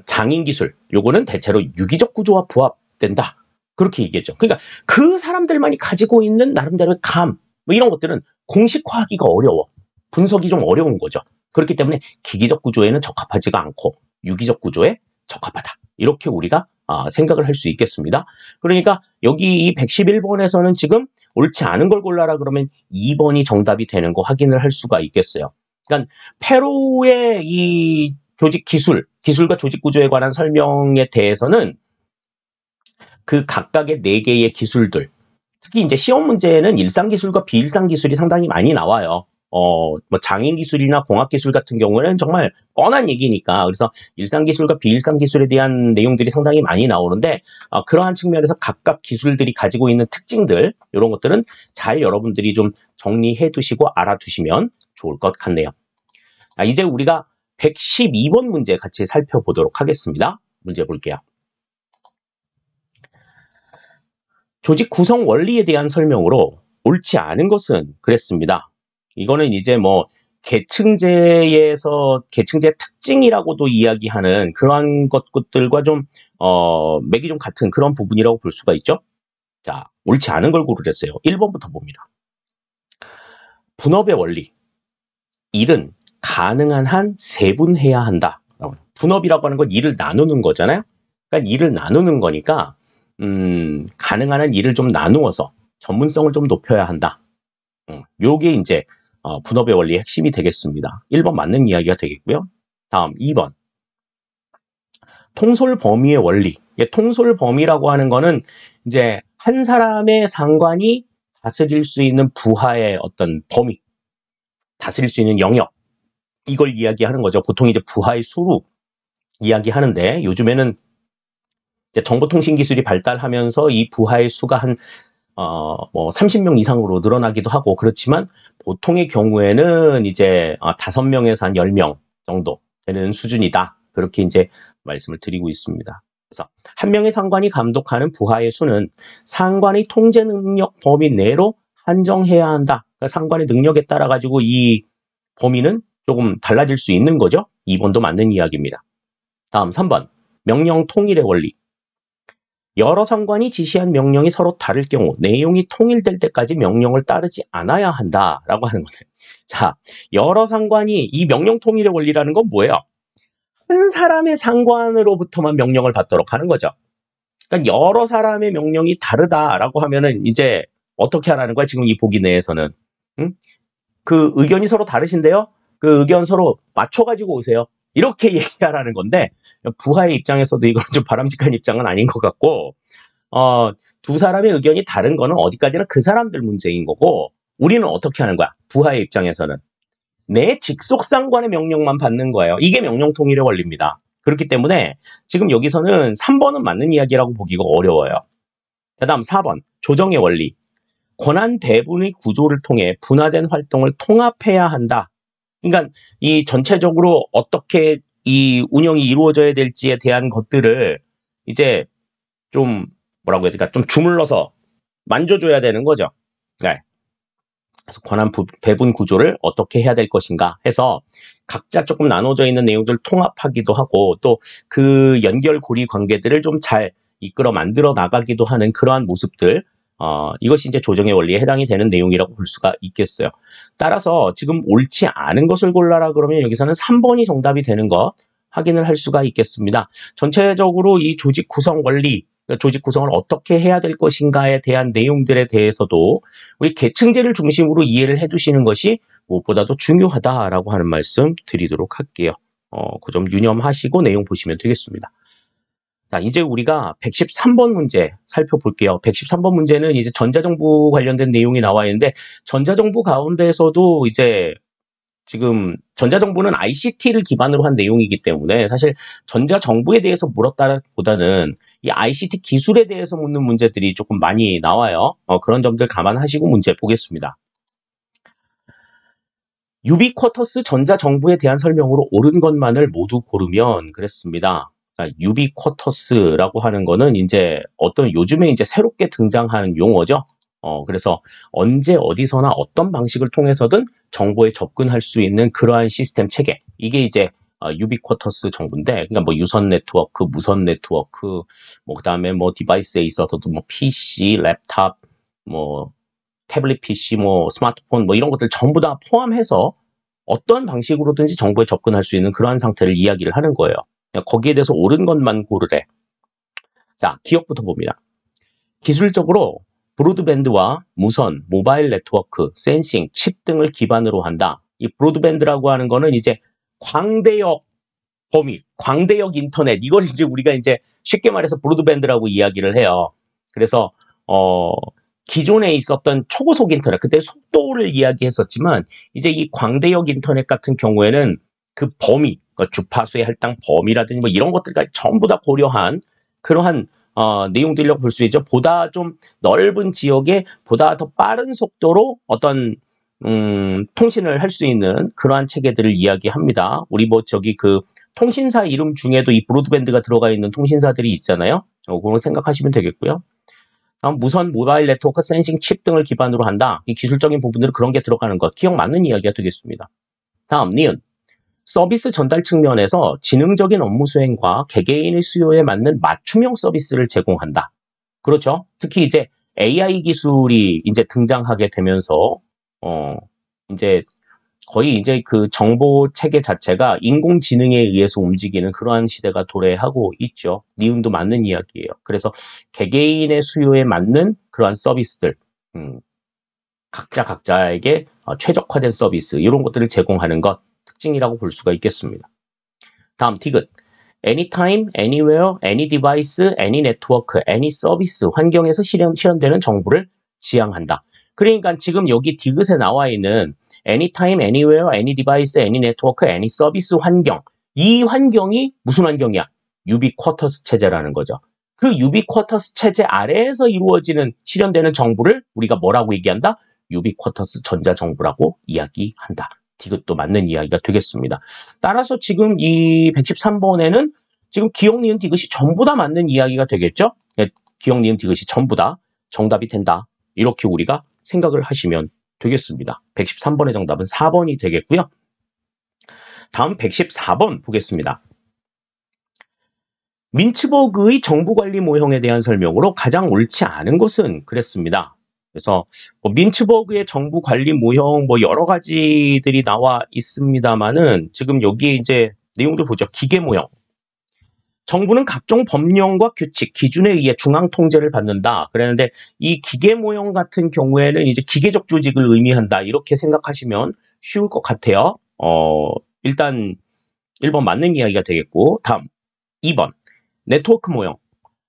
장인 기술 요거는 대체로 유기적 구조와 부합된다. 그렇게 얘기했죠. 그러니까 그 사람들만이 가지고 있는 나름대로의 감 뭐 이런 것들은 공식화하기가 어려워. 분석이 좀 어려운 거죠. 그렇기 때문에 기기적 구조에는 적합하지가 않고 유기적 구조에 적합하다. 이렇게 우리가 생각을 할 수 있겠습니다. 그러니까 여기 이 111번에서는 지금 옳지 않은 걸 골라라 그러면 2번이 정답이 되는 거 확인을 할 수가 있겠어요. 그러니까 페로의 이 조직 기술과 조직 구조에 관한 설명에 대해서는 그 각각의 4개의 기술들, 특히 이제 시험 문제에는 일상 기술과 비일상 기술이 상당히 많이 나와요. 뭐 장인 기술이나 공학 기술 같은 경우는 정말 뻔한 얘기니까 그래서 일상 기술과 비일상 기술에 대한 내용들이 상당히 많이 나오는데 그러한 측면에서 각각 기술들이 가지고 있는 특징들 이런 것들은 잘 여러분들이 좀 정리해 두시고 알아두시면 좋을 것 같네요. 이제 우리가 112번 문제 같이 살펴보도록 하겠습니다. 문제 볼게요. 조직 구성 원리에 대한 설명으로 옳지 않은 것은 그랬습니다. 이거는 이제 뭐 계층제에서 계층제 특징이라고도 이야기하는 그러한 것들과 좀 맥이 좀 같은 그런 부분이라고 볼 수가 있죠. 자, 옳지 않은 걸 고르랬어요. 1번부터 봅니다. 분업의 원리. 일은 가능한 한 세분해야 한다. 분업이라고 하는 건 일을 나누는 거잖아요. 그러니까 일을 나누는 거니까 가능한 한 일을 좀 나누어서 전문성을 좀 높여야 한다. 요게 이제 분업의 원리의 핵심이 되겠습니다. 1번 맞는 이야기가 되겠고요. 다음 2번. 통솔 범위의 원리. 통솔 범위라고 하는 거는 이제 한 사람의 상관이 다스릴 수 있는 부하의 어떤 범위, 다스릴 수 있는 영역, 이걸 이야기하는 거죠. 보통 이제 부하의 수로 이야기하는데 요즘에는 이제 정보통신 기술이 발달하면서 이 부하의 수가 한 뭐 30명 이상으로 늘어나기도 하고 그렇지만 보통의 경우에는 이제 5명에서 한 10명 정도 되는 수준이다. 그렇게 이제 말씀을 드리고 있습니다. 그래서 한 명의 상관이 감독하는 부하의 수는 상관의 통제 능력 범위 내로 한정해야 한다. 그러니까 상관의 능력에 따라 가지고 이 범위는 조금 달라질 수 있는 거죠. 2번도 맞는 이야기입니다. 다음 3번. 명령 통일의 원리. 여러 상관이 지시한 명령이 서로 다를 경우 내용이 통일될 때까지 명령을 따르지 않아야 한다라고 하는 거예요. 자, 여러 상관이 이 명령 통일의 원리라는 건 뭐예요? 한 사람의 상관으로부터만 명령을 받도록 하는 거죠. 그러니까 여러 사람의 명령이 다르다라고 하면은 이제 어떻게 하라는 거야? 지금 이 보기 내에서는 그 의견이 서로 다르신데요. 그 의견 서로 맞춰가지고 오세요. 이렇게 얘기하라는 건데 부하의 입장에서도 이건 좀 바람직한 입장은 아닌 것 같고 두 사람의 의견이 다른 거는 어디까지나 그 사람들 문제인 거고, 우리는 어떻게 하는 거야? 부하의 입장에서는 내 직속상관의 명령만 받는 거예요. 이게 명령통일의 원리입니다. 그렇기 때문에 지금 여기서는 3번은 맞는 이야기라고 보기가 어려워요. 그 다음 4번 조정의 원리. 권한 배분의 구조를 통해 분화된 활동을 통합해야 한다. 그러니까 이 전체적으로 어떻게 이 운영이 이루어져야 될지에 대한 것들을 이제 좀 뭐라고 해야 될까? 좀 주물러서 만져줘야 되는 거죠. 네. 그래서 권한 배분 구조를 어떻게 해야 될 것인가 해서 각자 조금 나눠져 있는 내용들을 통합하기도 하고 또 그 연결고리 관계들을 좀 잘 이끌어 만들어 나가기도 하는 그러한 모습들, 이것이 이제 조정의 원리에 해당이 되는 내용이라고 볼 수가 있겠어요. 따라서 지금 옳지 않은 것을 골라라 그러면 여기서는 3번이 정답이 되는 것 확인을 할 수가 있겠습니다. 전체적으로 이 조직 구성 원리, 조직 구성을 어떻게 해야 될 것인가에 대한 내용들에 대해서도 우리 계층제를 중심으로 이해를 해두시는 것이 무엇보다도 중요하다라고 하는 말씀 드리도록 할게요. 그 점 유념하시고 내용 보시면 되겠습니다. 자, 이제 우리가 113번 문제 살펴볼게요. 113번 문제는 이제 전자정부 관련된 내용이 나와 있는데, 전자정부 가운데에서도 이제 지금 전자정부는 ICT를 기반으로 한 내용이기 때문에 사실 전자정부에 대해서 물었다보다는 이 ICT 기술에 대해서 묻는 문제들이 조금 많이 나와요. 그런 점들 감안하시고 문제 보겠습니다. 유비쿼터스 전자정부에 대한 설명으로 옳은 것만을 모두 고르면 그랬습니다. 유비쿼터스라고 하는 거는 이제 어떤 요즘에 이제 새롭게 등장하는 용어죠. 그래서 언제 어디서나 어떤 방식을 통해서든 정보에 접근할 수 있는 그러한 시스템 체계. 이게 이제 유비쿼터스 정보인데, 그러니까 뭐 유선 네트워크, 무선 네트워크, 뭐 그다음에 뭐 디바이스에 있어서도 뭐 PC, 랩탑, 뭐 태블릿 PC, 뭐 스마트폰, 뭐 이런 것들 전부 다 포함해서 어떤 방식으로든지 정보에 접근할 수 있는 그러한 상태를 이야기를 하는 거예요. 거기에 대해서 옳은 것만 고르래. 자, 기억부터 봅니다. 기술적으로 브로드밴드와 무선, 모바일 네트워크, 센싱, 칩 등을 기반으로 한다. 이 브로드밴드라고 하는 거는 이제 광대역 범위, 광대역 인터넷, 이걸 이제 우리가 이제 쉽게 말해서 브로드밴드라고 이야기를 해요. 그래서 기존에 있었던 초고속 인터넷, 그때 속도를 이야기했었지만 이제 이 광대역 인터넷 같은 경우에는 그 범위, 그러니까 주파수의 할당 범위라든지 뭐 이런 것들까지 전부 다 고려한 그러한 내용들이라고 볼 수 있죠. 보다 좀 넓은 지역에 보다 더 빠른 속도로 어떤 통신을 할 수 있는 그러한 체계들을 이야기합니다. 우리 뭐 저기 그 통신사 이름 중에도 이 브로드밴드가 들어가 있는 통신사들이 있잖아요. 그런 거 생각하시면 되겠고요. 다음 무선, 모바일 네트워크, 센싱, 칩 등을 기반으로 한다. 이 기술적인 부분들은 그런 게 들어가는 것. 기억 맞는 이야기가 되겠습니다. 다음 니은. 서비스 전달 측면에서 지능적인 업무 수행과 개개인의 수요에 맞는 맞춤형 서비스를 제공한다. 그렇죠. 특히 이제 AI 기술이 이제 등장하게 되면서 이제 거의 이제 그 정보 체계 자체가 인공지능에 의해서 움직이는 그러한 시대가 도래하고 있죠. 니은도 맞는 이야기예요. 그래서 개개인의 수요에 맞는 그러한 서비스들, 각자에게 최적화된 서비스 이런 것들을 제공하는 것 특징이라고 볼 수가 있겠습니다. 다음 디귿. anytime, anywhere, any device, any network, any service 환경에서 실현되는 정보를 지향한다. 그러니까 지금 여기 디귿에 나와 있는 anytime, anywhere, any device, any network, any service 환경. 이 환경이 무슨 환경이야? 유비쿼터스 체제라는 거죠. 그 유비쿼터스 체제 아래에서 이루어지는 실현되는 정보를 우리가 뭐라고 얘기한다? 유비쿼터스 전자정보라고 이야기한다. 디귿도 맞는 이야기가 되겠습니다. 따라서 지금 이 113번에는 지금 기억, 니은, 디귿이 전부 다 맞는 이야기가 되겠죠? 네, 기억, 니은, 디귿이 전부 다 정답이 된다. 이렇게 우리가 생각을 하시면 되겠습니다. 113번의 정답은 4번이 되겠고요. 다음 114번 보겠습니다. 민츠버그의 정부관리 모형에 대한 설명으로 가장 옳지 않은 것은 그랬습니다. 그래서 민츠버그의 정부 관리 모형 뭐 여러 가지들이 나와 있습니다만은 지금 여기에 이제 내용들 보죠. 기계 모형. 정부는 각종 법령과 규칙, 기준에 의해 중앙 통제를 받는다. 그랬는데 이 기계 모형 같은 경우에는 이제 기계적 조직을 의미한다. 이렇게 생각하시면 쉬울 것 같아요. 일단 1번 맞는 이야기가 되겠고, 다음 2번 네트워크 모형.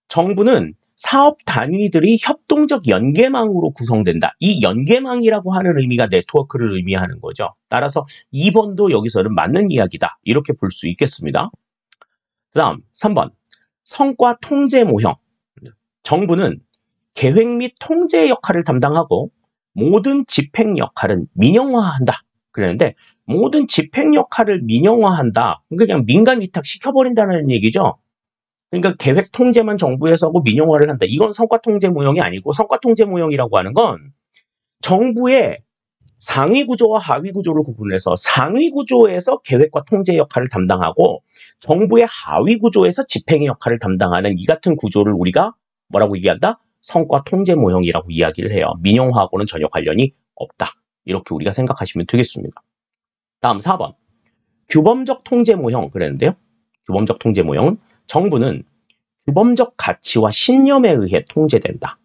정부는 사업 단위들이 협동적 연계망으로 구성된다. 이 연계망이라고 하는 의미가 네트워크를 의미하는 거죠. 따라서 2번도 여기서는 맞는 이야기다. 이렇게 볼 수 있겠습니다. 그 다음 3번 성과 통제 모형. 정부는 계획 및 통제 역할을 담당하고 모든 집행 역할은 민영화한다. 그랬는데 모든 집행 역할을 민영화한다. 그냥 민간 위탁 시켜버린다는 얘기죠. 그러니까 계획 통제만 정부에서 하고 민영화를 한다. 이건 성과 통제 모형이 아니고 성과 통제 모형이라고 하는 건 정부의 상위 구조와 하위 구조를 구분해서 상위 구조에서 계획과 통제 역할을 담당하고 정부의 하위 구조에서 집행의 역할을 담당하는 이 같은 구조를 우리가 뭐라고 얘기한다? 성과 통제 모형이라고 이야기를 해요. 민영화하고는 전혀 관련이 없다. 이렇게 우리가 생각하시면 되겠습니다. 다음 4번. 규범적 통제 모형 그랬는데요. 규범적 통제 모형은 정부는 규범적 가치와 신념에 의해 통제된다.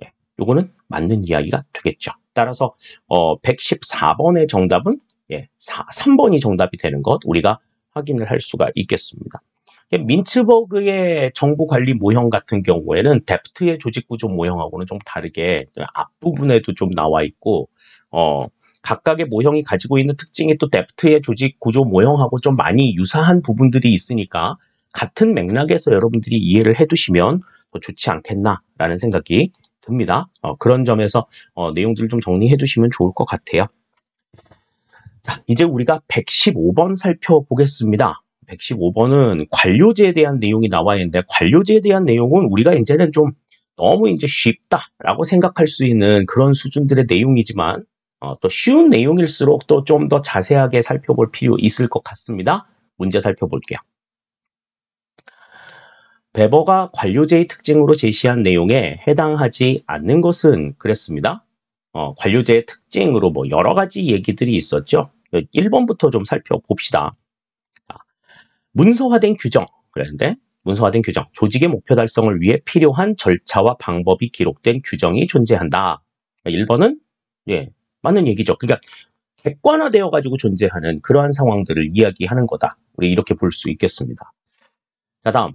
예, 요거는 맞는 이야기가 되겠죠. 따라서 114번의 정답은 3번이 정답이 되는 것 우리가 확인을 할 수가 있겠습니다. 민츠버그의 정부 관리 모형 같은 경우에는 데프트의 조직 구조 모형하고는 좀 다르게 앞부분에도 좀 나와 있고 각각의 모형이 가지고 있는 특징이 또 데프트의 조직 구조 모형하고 좀 많이 유사한 부분들이 있으니까 같은 맥락에서 여러분들이 이해를 해두시면 더 좋지 않겠나라는 생각이 듭니다. 그런 점에서 내용들을 좀 정리해 두시면 좋을 것 같아요. 자, 이제 우리가 115번 살펴보겠습니다. 115번은 관료제에 대한 내용이 나와 있는데 관료제에 대한 내용은 우리가 이제는 좀 너무 이제 쉽다라고 생각할 수 있는 그런 수준들의 내용이지만 또 쉬운 내용일수록 또 좀 더 자세하게 살펴볼 필요 있을 것 같습니다. 문제 살펴볼게요. 베버가 관료제의 특징으로 제시한 내용에 해당하지 않는 것은 그랬습니다. 관료제의 특징으로 뭐 여러 가지 얘기들이 있었죠. 1번부터 좀 살펴봅시다. 문서화된 규정 그랬는데 문서화된 규정, 조직의 목표 달성을 위해 필요한 절차와 방법이 기록된 규정이 존재한다. 1번은 맞는 얘기죠. 그러니까 객관화되어 가지고 존재하는 그러한 상황들을 이야기하는 거다. 우리 이렇게 볼 수 있겠습니다. 자, 다음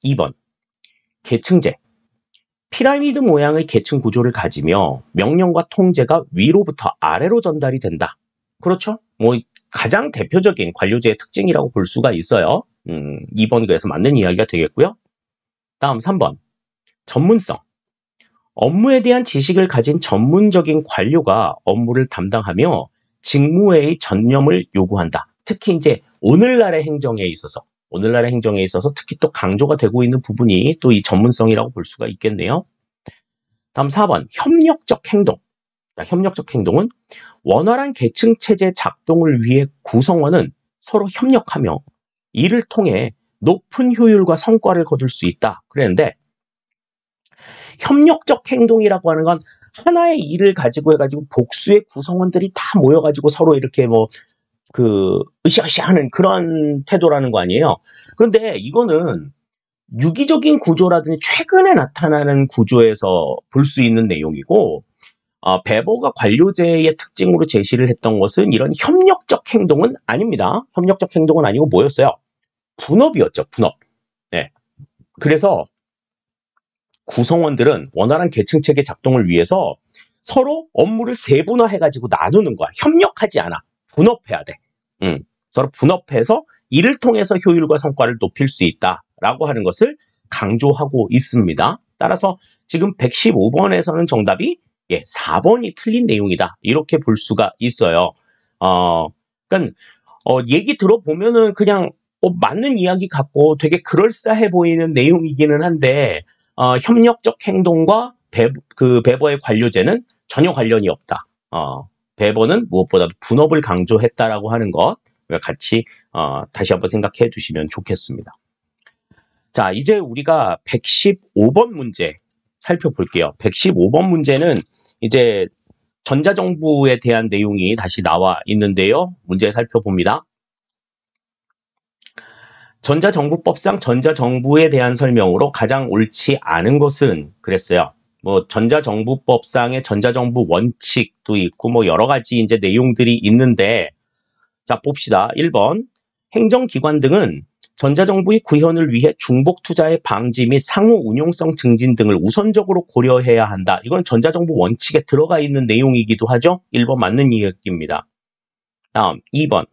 2번 계층제. 피라미드 모양의 계층 구조를 가지며 명령과 통제가 위로부터 아래로 전달이 된다. 그렇죠? 뭐 가장 대표적인 관료제의 특징이라고 볼 수가 있어요. 2번 그래서 맞는 이야기가 되겠고요. 다음 3번 전문성. 업무에 대한 지식을 가진 전문적인 관료가 업무를 담당하며 직무의 전념을 요구한다. 특히 이제 오늘날의 행정에 있어서 특히 또 강조가 되고 있는 부분이 또 이 전문성이라고 볼 수가 있겠네요. 다음 4번 협력적 행동. 협력적 행동은 원활한 계층 체제 작동을 위해 구성원은 서로 협력하며 이를 통해 높은 효율과 성과를 거둘 수 있다. 그랬는데 협력적 행동이라고 하는 건 하나의 일을 가지고 해가지고 복수의 구성원들이 다 모여가지고 서로 이렇게 으쌰으쌰 하는 그런 태도라는 거 아니에요. 그런데 이거는 유기적인 구조라든지 최근에 나타나는 구조에서 볼 수 있는 내용이고 베버가 관료제의 특징으로 제시를 했던 것은 이런 협력적 행동은 아닙니다. 협력적 행동은 아니고 뭐였어요? 분업이었죠. 분업. 네. 그래서 구성원들은 원활한 계층체계 작동을 위해서 서로 업무를 세분화해가지고 나누는 거야. 협력하지 않아. 분업해야 돼. 서로 분업해서 이를 통해서 효율과 성과를 높일 수 있다라고 하는 것을 강조하고 있습니다. 따라서 지금 115번에서는 정답이 4번이 틀린 내용이다. 이렇게 볼 수가 있어요. 그러니까 얘기 들어보면은 그냥 맞는 이야기 같고 되게 그럴싸해 보이는 내용이기는 한데 협력적 행동과 베버의 관료제는 전혀 관련이 없다. 베버는 무엇보다도 분업을 강조했다라고 하는 것 같이 다시 한번 생각해 주시면 좋겠습니다. 자, 이제 우리가 115번 문제 살펴볼게요. 115번 문제는 이제 전자정부에 대한 내용이 다시 나와 있는데요. 문제 살펴봅니다. 전자정부법상 전자정부에 대한 설명으로 가장 옳지 않은 것은 그랬어요. 뭐 전자정부법상의 전자정부 원칙도 있고 뭐 여러 가지 이제 내용들이 있는데 자 봅시다. 1번 행정기관 등은 전자정부의 구현을 위해 중복 투자의 방지 및 상호 운용성 증진 등을 우선적으로 고려해야 한다. 이건 전자정부 원칙에 들어가 있는 내용이기도 하죠. 1번 맞는 이야기입니다. 다음 2번.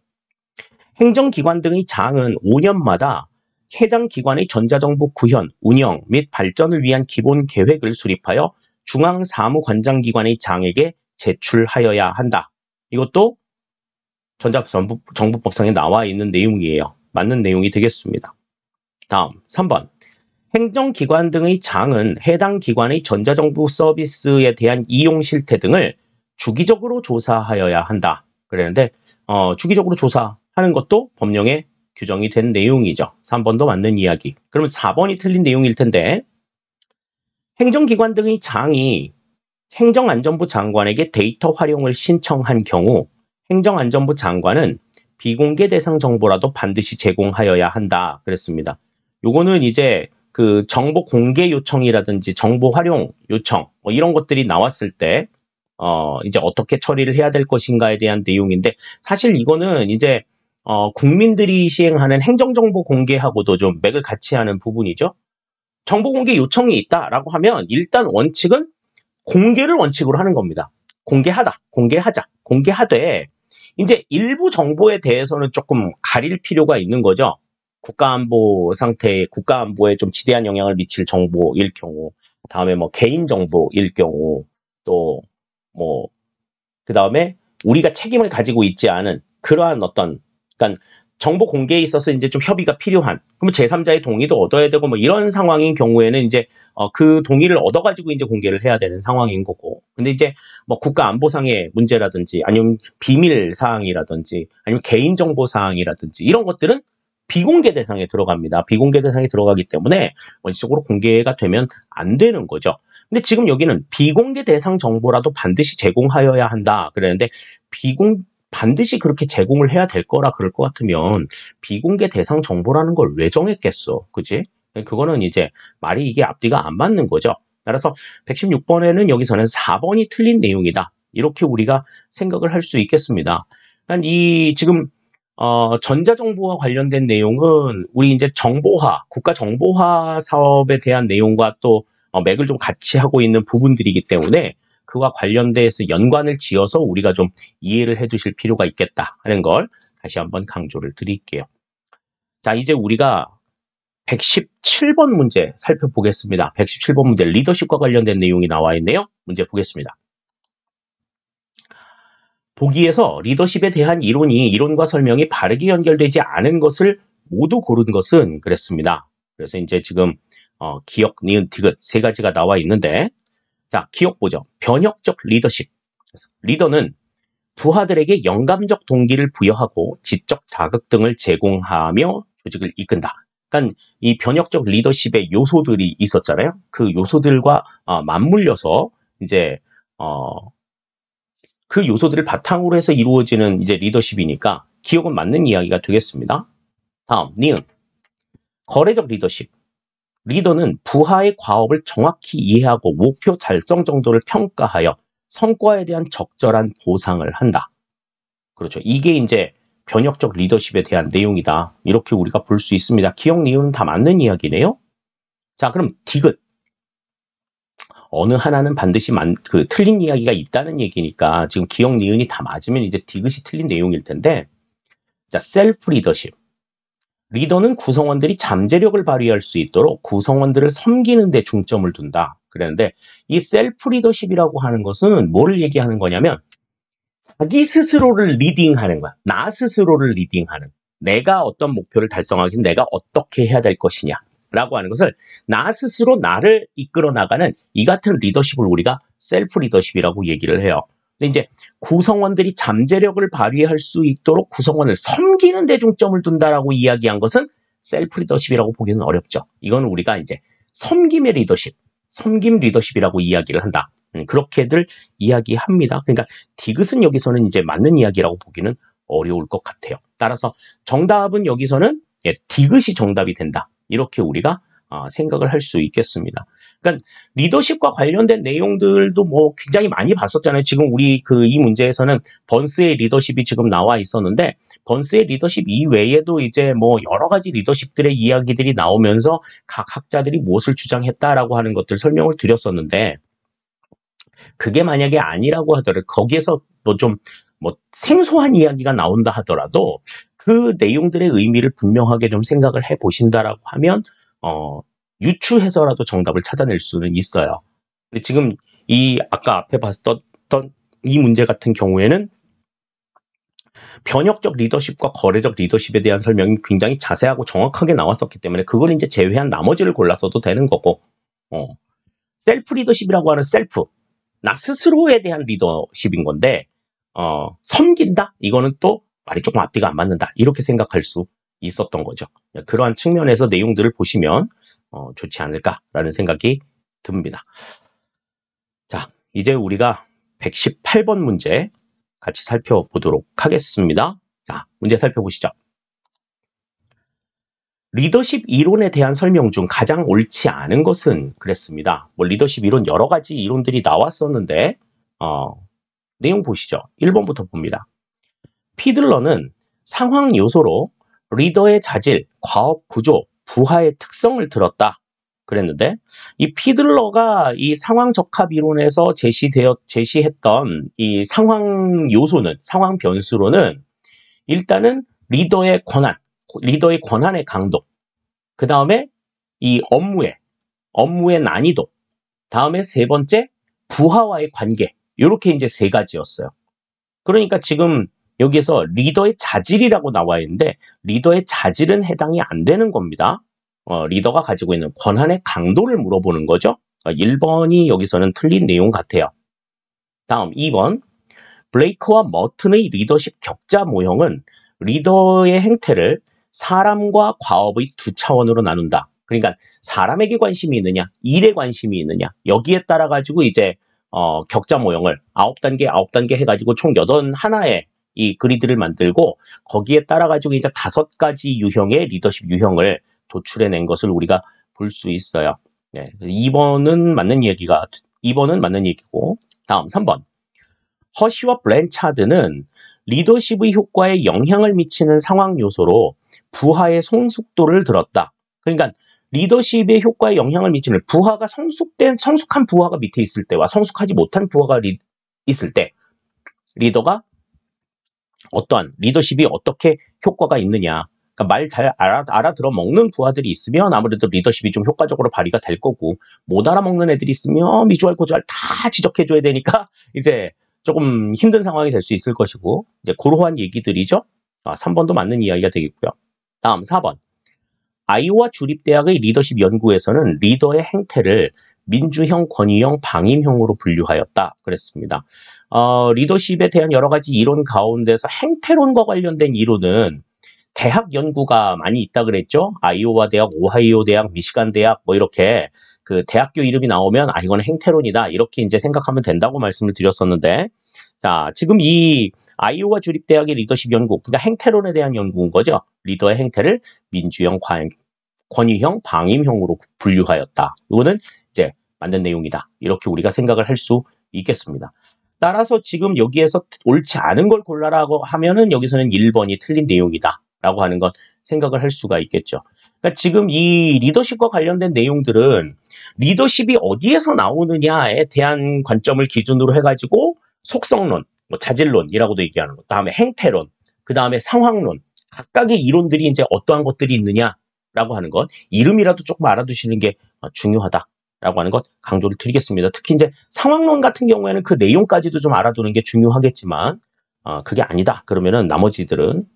행정기관 등의 장은 5년마다 해당 기관의 전자정부 구현, 운영 및 발전을 위한 기본 계획을 수립하여 중앙사무관장기관의 장에게 제출하여야 한다. 이것도 전자정부법상에 나와 있는 내용이에요. 맞는 내용이 되겠습니다. 다음 3번. 행정기관 등의 장은 해당 기관의 전자정부 서비스에 대한 이용 실태 등을 주기적으로 조사하여야 한다. 그랬는데 주기적으로 조사하는 것도 법령에 규정이 된 내용이죠. 3번도 맞는 이야기. 그러면 4번이 틀린 내용일 텐데 행정기관 등의 장이 행정안전부 장관에게 데이터 활용을 신청한 경우 행정안전부 장관은 비공개 대상 정보라도 반드시 제공하여야 한다. 그랬습니다. 요거는 이제 그 정보 공개 요청이라든지 정보 활용 요청 이런 것들이 나왔을 때 이제 어떻게 처리를 해야 될 것인가에 대한 내용인데 사실 이거는 이제 국민들이 시행하는 행정정보 공개하고도 좀 맥을 같이 하는 부분이죠. 정보 공개 요청이 있다라고 하면 일단 원칙은 공개를 원칙으로 하는 겁니다. 공개하다, 공개하자, 공개하되 이제 일부 정보에 대해서는 조금 가릴 필요가 있는 거죠. 국가안보 상태에 국가안보에 좀 지대한 영향을 미칠 정보일 경우, 다음에 뭐 개인 정보일 경우, 또 뭐 그 다음에 우리가 책임을 가지고 있지 않은 그러한 어떤 그러니까 정보 공개에 있어서 이제 좀 협의가 필요한 그러면 제3자의 동의도 얻어야 되고 뭐 이런 상황인 경우에는 이제 그 동의를 얻어가지고 이제 공개를 해야 되는 상황인 거고. 근데 이제 뭐 국가 안보상의 문제라든지 아니면 비밀 사항이라든지 아니면 개인 정보 사항이라든지 이런 것들은 비공개 대상에 들어갑니다. 비공개 대상에 들어가기 때문에 원칙적으로 공개가 되면 안 되는 거죠. 근데 지금 여기는 비공개 대상 정보라도 반드시 제공하여야 한다. 그랬는데 반드시 그렇게 제공을 해야 될 거라 그럴 것 같으면 비공개 대상 정보라는 걸 왜 정했겠어? 그지? 그거는 이제 말이 이게 앞뒤가 안 맞는 거죠. 따라서 116번에는 여기서는 4번이 틀린 내용이다. 이렇게 우리가 생각을 할 수 있겠습니다. 이 지금 전자정보와 관련된 내용은 우리 이제 정보화, 국가 정보화 사업에 대한 내용과 또 맥을 좀 같이 하고 있는 부분들이기 때문에 그와 관련돼서 연관을 지어서 우리가 좀 이해를 해 두실 필요가 있겠다 하는 걸 다시 한번 강조를 드릴게요. 자, 이제 우리가 117번 문제 살펴보겠습니다. 117번 문제 리더십과 관련된 내용이 나와 있네요. 문제 보겠습니다. 보기에서 리더십에 대한 이론과 설명이 바르게 연결되지 않은 것을 모두 고른 것은 그랬습니다. 그래서 이제 지금 기억, 니은, 디귿 세 가지가 나와 있는데 자, 기억 보죠. 변혁적 리더십. 리더는 부하들에게 영감적 동기를 부여하고 지적 자극 등을 제공하며 조직을 이끈다. 그러니까 이 변혁적 리더십의 요소들이 있었잖아요. 그 요소들과 맞물려서 이제 그 요소들을 바탕으로 해서 이루어지는 이제 리더십이니까 기억은 맞는 이야기가 되겠습니다. 다음, 니은. 거래적 리더십. 리더는 부하의 과업을 정확히 이해하고 목표 달성 정도를 평가하여 성과에 대한 적절한 보상을 한다. 그렇죠. 이게 이제 변혁적 리더십에 대한 내용이다. 이렇게 우리가 볼 수 있습니다. 기억, 니은은 다 맞는 이야기네요. 자, 그럼 디귿. 어느 하나는 반드시 틀린 이야기가 있다는 얘기니까 지금 기억, 니은이 다 맞으면 이제 디귿이 틀린 내용일 텐데 자, 셀프 리더십. 리더는 구성원들이 잠재력을 발휘할 수 있도록 구성원들을 섬기는 데 중점을 둔다. 그랬는데 이 셀프 리더십이라고 하는 것은 뭐를 얘기하는 거냐면 자기 스스로를 리딩하는 거야. 나 스스로를 리딩하는. 내가 어떤 목표를 달성하기 위해 내가 어떻게 해야 될 것이냐 라고 하는 것을 나 스스로 나를 이끌어 나가는 이 같은 리더십을 우리가 셀프 리더십이라고 얘기를 해요. 근데 이제 구성원들이 잠재력을 발휘할 수 있도록 구성원을 섬기는 데 중점을 둔다라고 이야기한 것은 셀프 리더십이라고 보기는 어렵죠. 이건 우리가 이제 섬김의 리더십, 섬김 리더십이라고 이야기를 한다. 그렇게들 이야기합니다. 그러니까 디귿은 여기서는 이제 맞는 이야기라고 보기는 어려울 것 같아요. 따라서 정답은 여기서는 디귿이 정답이 된다. 이렇게 우리가 생각을 할 수 있겠습니다. 그러니까 리더십과 관련된 내용들도 뭐 굉장히 많이 봤었잖아요. 지금 우리 이 문제에서는 번스의 리더십이 지금 나와 있었는데, 번스의 리더십 이외에도 이제 뭐 여러 가지 리더십들의 이야기들이 나오면서 각 학자들이 무엇을 주장했다라고 하는 것들 설명을 드렸었는데, 그게 만약에 아니라고 하더라도 거기에서 뭐 생소한 이야기가 나온다 하더라도 그 내용들의 의미를 분명하게 좀 생각을 해 보신다라고 하면 유추해서라도 정답을 찾아낼 수는 있어요. 근데 지금 아까 앞에 봤었던 이 문제 같은 경우에는 변혁적 리더십과 거래적 리더십에 대한 설명이 굉장히 자세하고 정확하게 나왔었기 때문에 그걸 이제 제외한 나머지를 골랐어도 되는 거고, 셀프 리더십이라고 하는 셀프, 나 스스로에 대한 리더십인 건데, 섬긴다? 이거는 또 말이 조금 앞뒤가 안 맞는다. 이렇게 생각할 수 있었던 거죠. 그러한 측면에서 내용들을 보시면 좋지 않을까라는 생각이 듭니다. 자, 이제 우리가 118번 문제 같이 살펴보도록 하겠습니다. 자, 문제 살펴보시죠. 리더십 이론에 대한 설명 중 가장 옳지 않은 것은 그랬습니다. 뭐 리더십 이론 여러 가지 이론들이 나왔었는데 내용 보시죠. 1번부터 봅니다. 피들러는 상황 요소로 리더의 자질, 과업 구조, 부하의 특성을 들었다. 그랬는데 이 피들러가 이 상황 적합 이론에서 제시했던 이 상황 요소는, 상황 변수로는 일단은 리더의 권한의 강도, 그 다음에 이 업무의 난이도, 다음에 세 번째 부하와의 관계, 이렇게 이제 세 가지였어요. 그러니까 지금 여기에서 리더의 자질이라고 나와 있는데 리더의 자질은 해당이 안 되는 겁니다. 리더가 가지고 있는 권한의 강도를 물어보는 거죠. 1번이 여기서는 틀린 내용 같아요. 다음 2번, 블레이크와 머튼의 리더십 격자 모형은 리더의 행태를 사람과 과업의 두 차원으로 나눈다. 그러니까 사람에게 관심이 있느냐, 일에 관심이 있느냐, 여기에 따라 가지고 이제 격자 모형을 9단계 해가지고 총 81하나의 이 그리드를 만들고 거기에 따라 가지고 이제 5가지 유형의 리더십 유형을 도출해낸 것을 우리가 볼 수 있어요. 네, 2번은 맞는 얘기고, 다음 3번. 허쉬와 블랜차드는 리더십의 효과에 영향을 미치는 상황 요소로 부하의 성숙도를 들었다. 그러니까 리더십의 효과에 영향을 미치는 부하가 성숙한 부하가 밑에 있을 때와 성숙하지 못한 부하가 있을 때 리더가 어떠한 리더십이 어떻게 효과가 있느냐. 그러니까 말 잘 알아들어 먹는 부하들이 있으면 아무래도 리더십이 좀 효과적으로 발휘가 될 거고, 못 알아먹는 애들이 있으면 미주알 고주알 다 지적해줘야 되니까 이제 조금 힘든 상황이 될 수 있을 것이고, 이제 그러한 얘기들이죠. 3번도 맞는 이야기가 되겠고요. 다음 4번. 아이오와 주립대학의 리더십 연구에서는 리더의 행태를 민주형, 권위형, 방임형으로 분류하였다. 그랬습니다. 리더십에 대한 여러 가지 이론 가운데서 행태론과 관련된 이론은 대학 연구가 많이 있다 그랬죠. 아이오와 대학, 오하이오 대학, 미시간 대학 뭐 이렇게 그 대학교 이름이 나오면 이건 행태론이다 이렇게 이제 생각하면 된다고 말씀을 드렸었는데, 자 지금 이 아이오와 주립대학의 리더십 연구, 그러니까 행태론에 대한 연구인 거죠. 리더의 행태를 민주형, 권위형, 방임형으로 분류하였다. 이거는 이제 맞는 내용이다. 이렇게 우리가 생각을 할 수 있겠습니다. 따라서 지금 여기에서 옳지 않은 걸 골라라고 하면은 여기서는 1번이 틀린 내용이다 라고 하는 건 생각을 할 수가 있겠죠. 그러니까 지금 이 리더십과 관련된 내용들은 리더십이 어디에서 나오느냐에 대한 관점을 기준으로 해가지고 속성론, 뭐 자질론이라고도 얘기하는 것, 다음에 행태론, 그 다음에 상황론, 각각의 이론들이 이제 어떠한 것들이 있느냐라고 하는 것, 이름이라도 조금 알아두시는 게 중요하다라고 하는 것 강조를 드리겠습니다. 특히 이제 상황론 같은 경우에는 그 내용까지도 좀 알아두는 게 중요하겠지만 그게 아니다 그러면은 나머지들은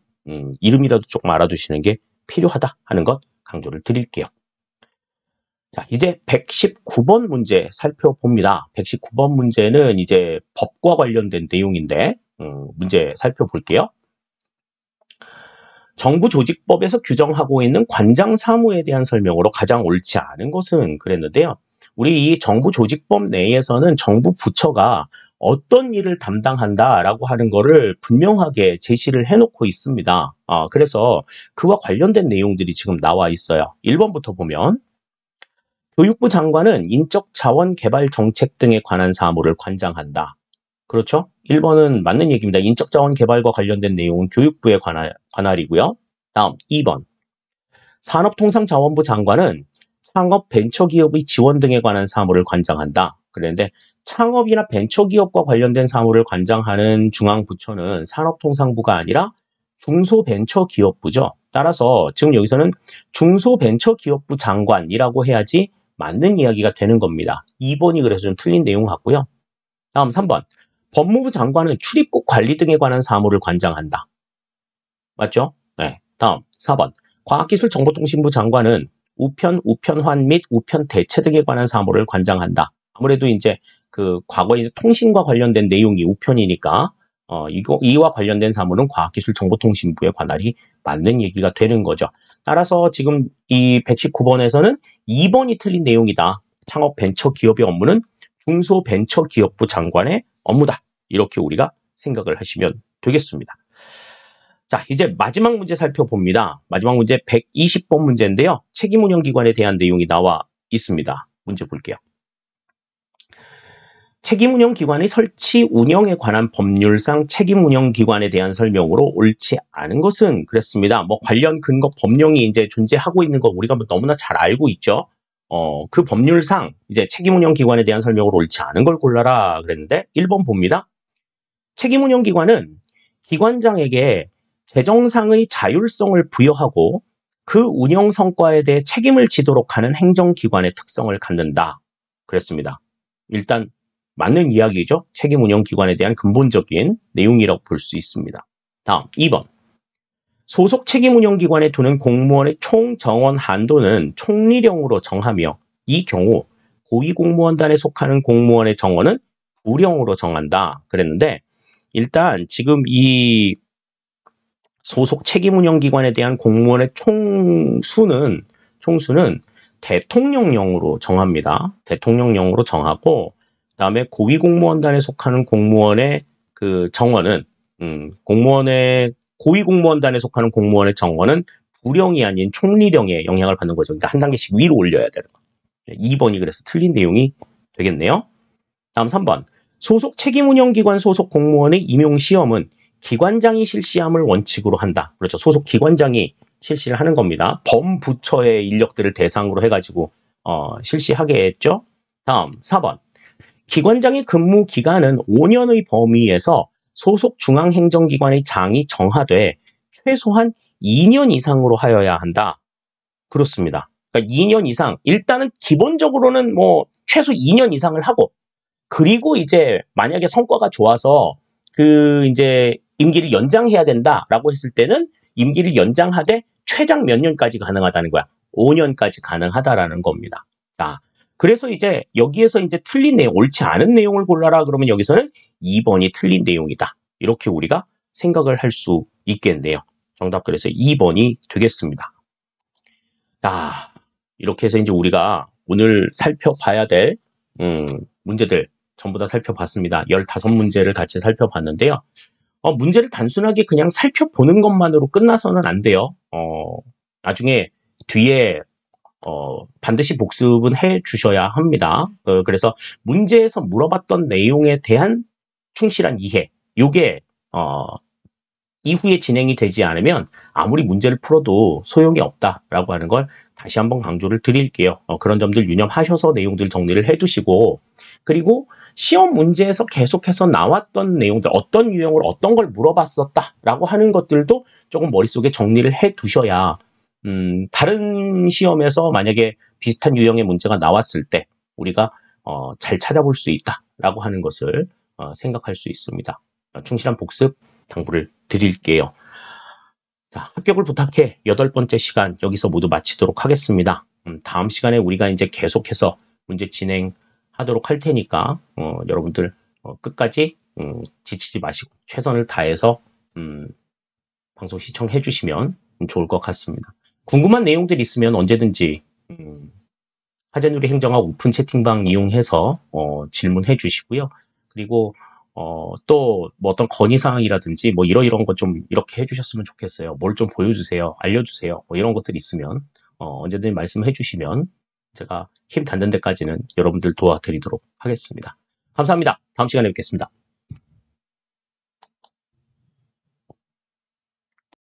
이름이라도 조금 알아두시는 게 필요하다 하는 것 강조를 드릴게요. 자, 이제 119번 문제 살펴봅니다. 119번 문제는 이제 법과 관련된 내용인데 문제 살펴볼게요. 정부 조직법에서 규정하고 있는 관장 사무에 대한 설명으로 가장 옳지 않은 것은 그랬는데요. 우리 이 정부 조직법 내에서는 정부 부처가 어떤 일을 담당한다라고 하는 거를 분명하게 제시를 해놓고 있습니다. 그래서 그와 관련된 내용들이 지금 나와 있어요. 1번부터 보면 교육부 장관은 인적 자원 개발 정책 등에 관한 사무를 관장한다. 그렇죠? 1번은 맞는 얘기입니다. 인적 자원 개발과 관련된 내용은 교육부의 관할이고요. 다음 2번. 산업통상자원부 장관은 창업 벤처기업의 지원 등에 관한 사무를 관장한다. 그런데 창업이나 벤처기업과 관련된 사무를 관장하는 중앙부처는 산업통상부가 아니라 중소벤처기업부죠. 따라서 지금 여기서는 중소벤처기업부 장관이라고 해야지 맞는 이야기가 되는 겁니다. 2번이 그래서 좀 틀린 내용 같고요. 다음 3번. 법무부 장관은 출입국 관리 등에 관한 사무를 관장한다. 맞죠? 네. 다음 4번. 과학기술정보통신부 장관은 우편, 우편환 및 우편 대체 등에 관한 사무를 관장한다. 아무래도 이제 그 과거에 이제 통신과 관련된 내용이 우편이니까 이와 관련된 사무는 과학기술정보통신부의 관할이 맞는 얘기가 되는 거죠. 따라서 지금 이 119번에서는 2번이 틀린 내용이다. 창업 벤처기업의 업무는 중소벤처기업부 장관의 업무다. 이렇게 우리가 생각을 하시면 되겠습니다. 자, 이제 마지막 문제 살펴봅니다. 마지막 문제 120번 문제인데요. 책임운영기관에 대한 내용이 나와 있습니다. 문제 볼게요. 책임운영기관의 설치 운영에 관한 법률상 책임운영기관에 대한 설명으로 옳지 않은 것은 그랬습니다. 뭐 관련 근거 법령이 이제 존재하고 있는 거 우리가 너무나 잘 알고 있죠. 그 법률상 이제 책임운영기관에 대한 설명으로 옳지 않은 걸 골라라 그랬는데 1번 봅니다. 책임운영기관은 기관장에게 재정상의 자율성을 부여하고 그 운영 성과에 대해 책임을 지도록 하는 행정기관의 특성을 갖는다. 그랬습니다. 일단 맞는 이야기죠. 책임운영기관에 대한 근본적인 내용이라고 볼 수 있습니다. 다음 2번. 소속 책임운영기관에 두는 공무원의 총 정원 한도는 총리령으로 정하며 이 경우 고위공무원단에 속하는 공무원의 정원은 부령으로 정한다. 그랬는데 일단 지금 이 소속 책임운영기관에 대한 공무원의 총수는 대통령령으로 정합니다. 대통령령으로 정하고 그다음에 고위공무원단에 속하는 공무원의 그 정원은 고위공무원단에 속하는 공무원의 정원은 부령이 아닌 총리령에 영향을 받는 거죠. 그러니까 한 단계씩 위로 올려야 되는 거예요. 2번이 그래서 틀린 내용이 되겠네요. 다음 3번. 소속 책임운영기관 소속 공무원의 임용시험은 기관장이 실시함을 원칙으로 한다. 그렇죠. 소속 기관장이 실시를 하는 겁니다. 범부처의 인력들을 대상으로 해가지고 실시하게 했죠. 다음 4번. 기관장의 근무 기간은 5년의 범위에서 소속 중앙행정기관의 장이 정하되 최소한 2년 이상으로 하여야 한다. 그렇습니다. 그러니까 2년 이상, 일단은 기본적으로는 뭐 최소 2년 이상을 하고 그리고 이제 만약에 성과가 좋아서 그 이제 임기를 연장해야 된다라고 했을 때는 임기를 연장하되 최장 몇 년까지 가능하다는 거야. 5년까지 가능하다라는 겁니다. 자, 그래서 이제 여기에서 이제 틀린 내용, 옳지 않은 내용을 골라라 그러면 여기서는 2번이 틀린 내용이다. 이렇게 우리가 생각을 할 수 있겠네요. 정답 그래서 2번이 되겠습니다. 자, 이렇게 해서 이제 우리가 오늘 살펴봐야 될 문제들 전부 다 살펴봤습니다. 15문제를 같이 살펴봤는데요. 문제를 단순하게 그냥 살펴보는 것만으로 끝나서는 안 돼요. 나중에 뒤에 반드시 복습은 해 주셔야 합니다. 그래서 문제에서 물어봤던 내용에 대한 충실한 이해, 요게 이후에 진행이 되지 않으면 아무리 문제를 풀어도 소용이 없다라고 하는 걸 다시 한번 강조를 드릴게요. 그런 점들 유념하셔서 내용들 정리를 해두시고 그리고 시험 문제에서 계속해서 나왔던 내용들 어떤 유형으로 어떤 걸 물어봤었다라고 하는 것들도 조금 머릿속에 정리를 해두셔야 다른 시험에서 만약에 비슷한 유형의 문제가 나왔을 때 우리가 잘 찾아볼 수 있다라고 하는 것을 생각할 수 있습니다. 충실한 복습 당부를 드릴게요. 자, 합격을 부탁해 8번째 시간 여기서 모두 마치도록 하겠습니다. 다음 시간에 우리가 이제 계속해서 문제 진행하도록 할 테니까 여러분들 끝까지 지치지 마시고 최선을 다해서 방송 시청해 주시면 좋을 것 같습니다. 궁금한 내용들 있으면 언제든지 하재누리 행정학 오픈 채팅방 이용해서 질문해 주시고요. 그리고 또 뭐 어떤 건의사항이라든지 뭐 이런 것 좀 이렇게 해주셨으면 좋겠어요. 뭘 좀 보여주세요. 알려주세요. 뭐 이런 것들 있으면 언제든지 말씀해 주시면 제가 힘 닿는 데까지는 여러분들 도와드리도록 하겠습니다. 감사합니다. 다음 시간에 뵙겠습니다.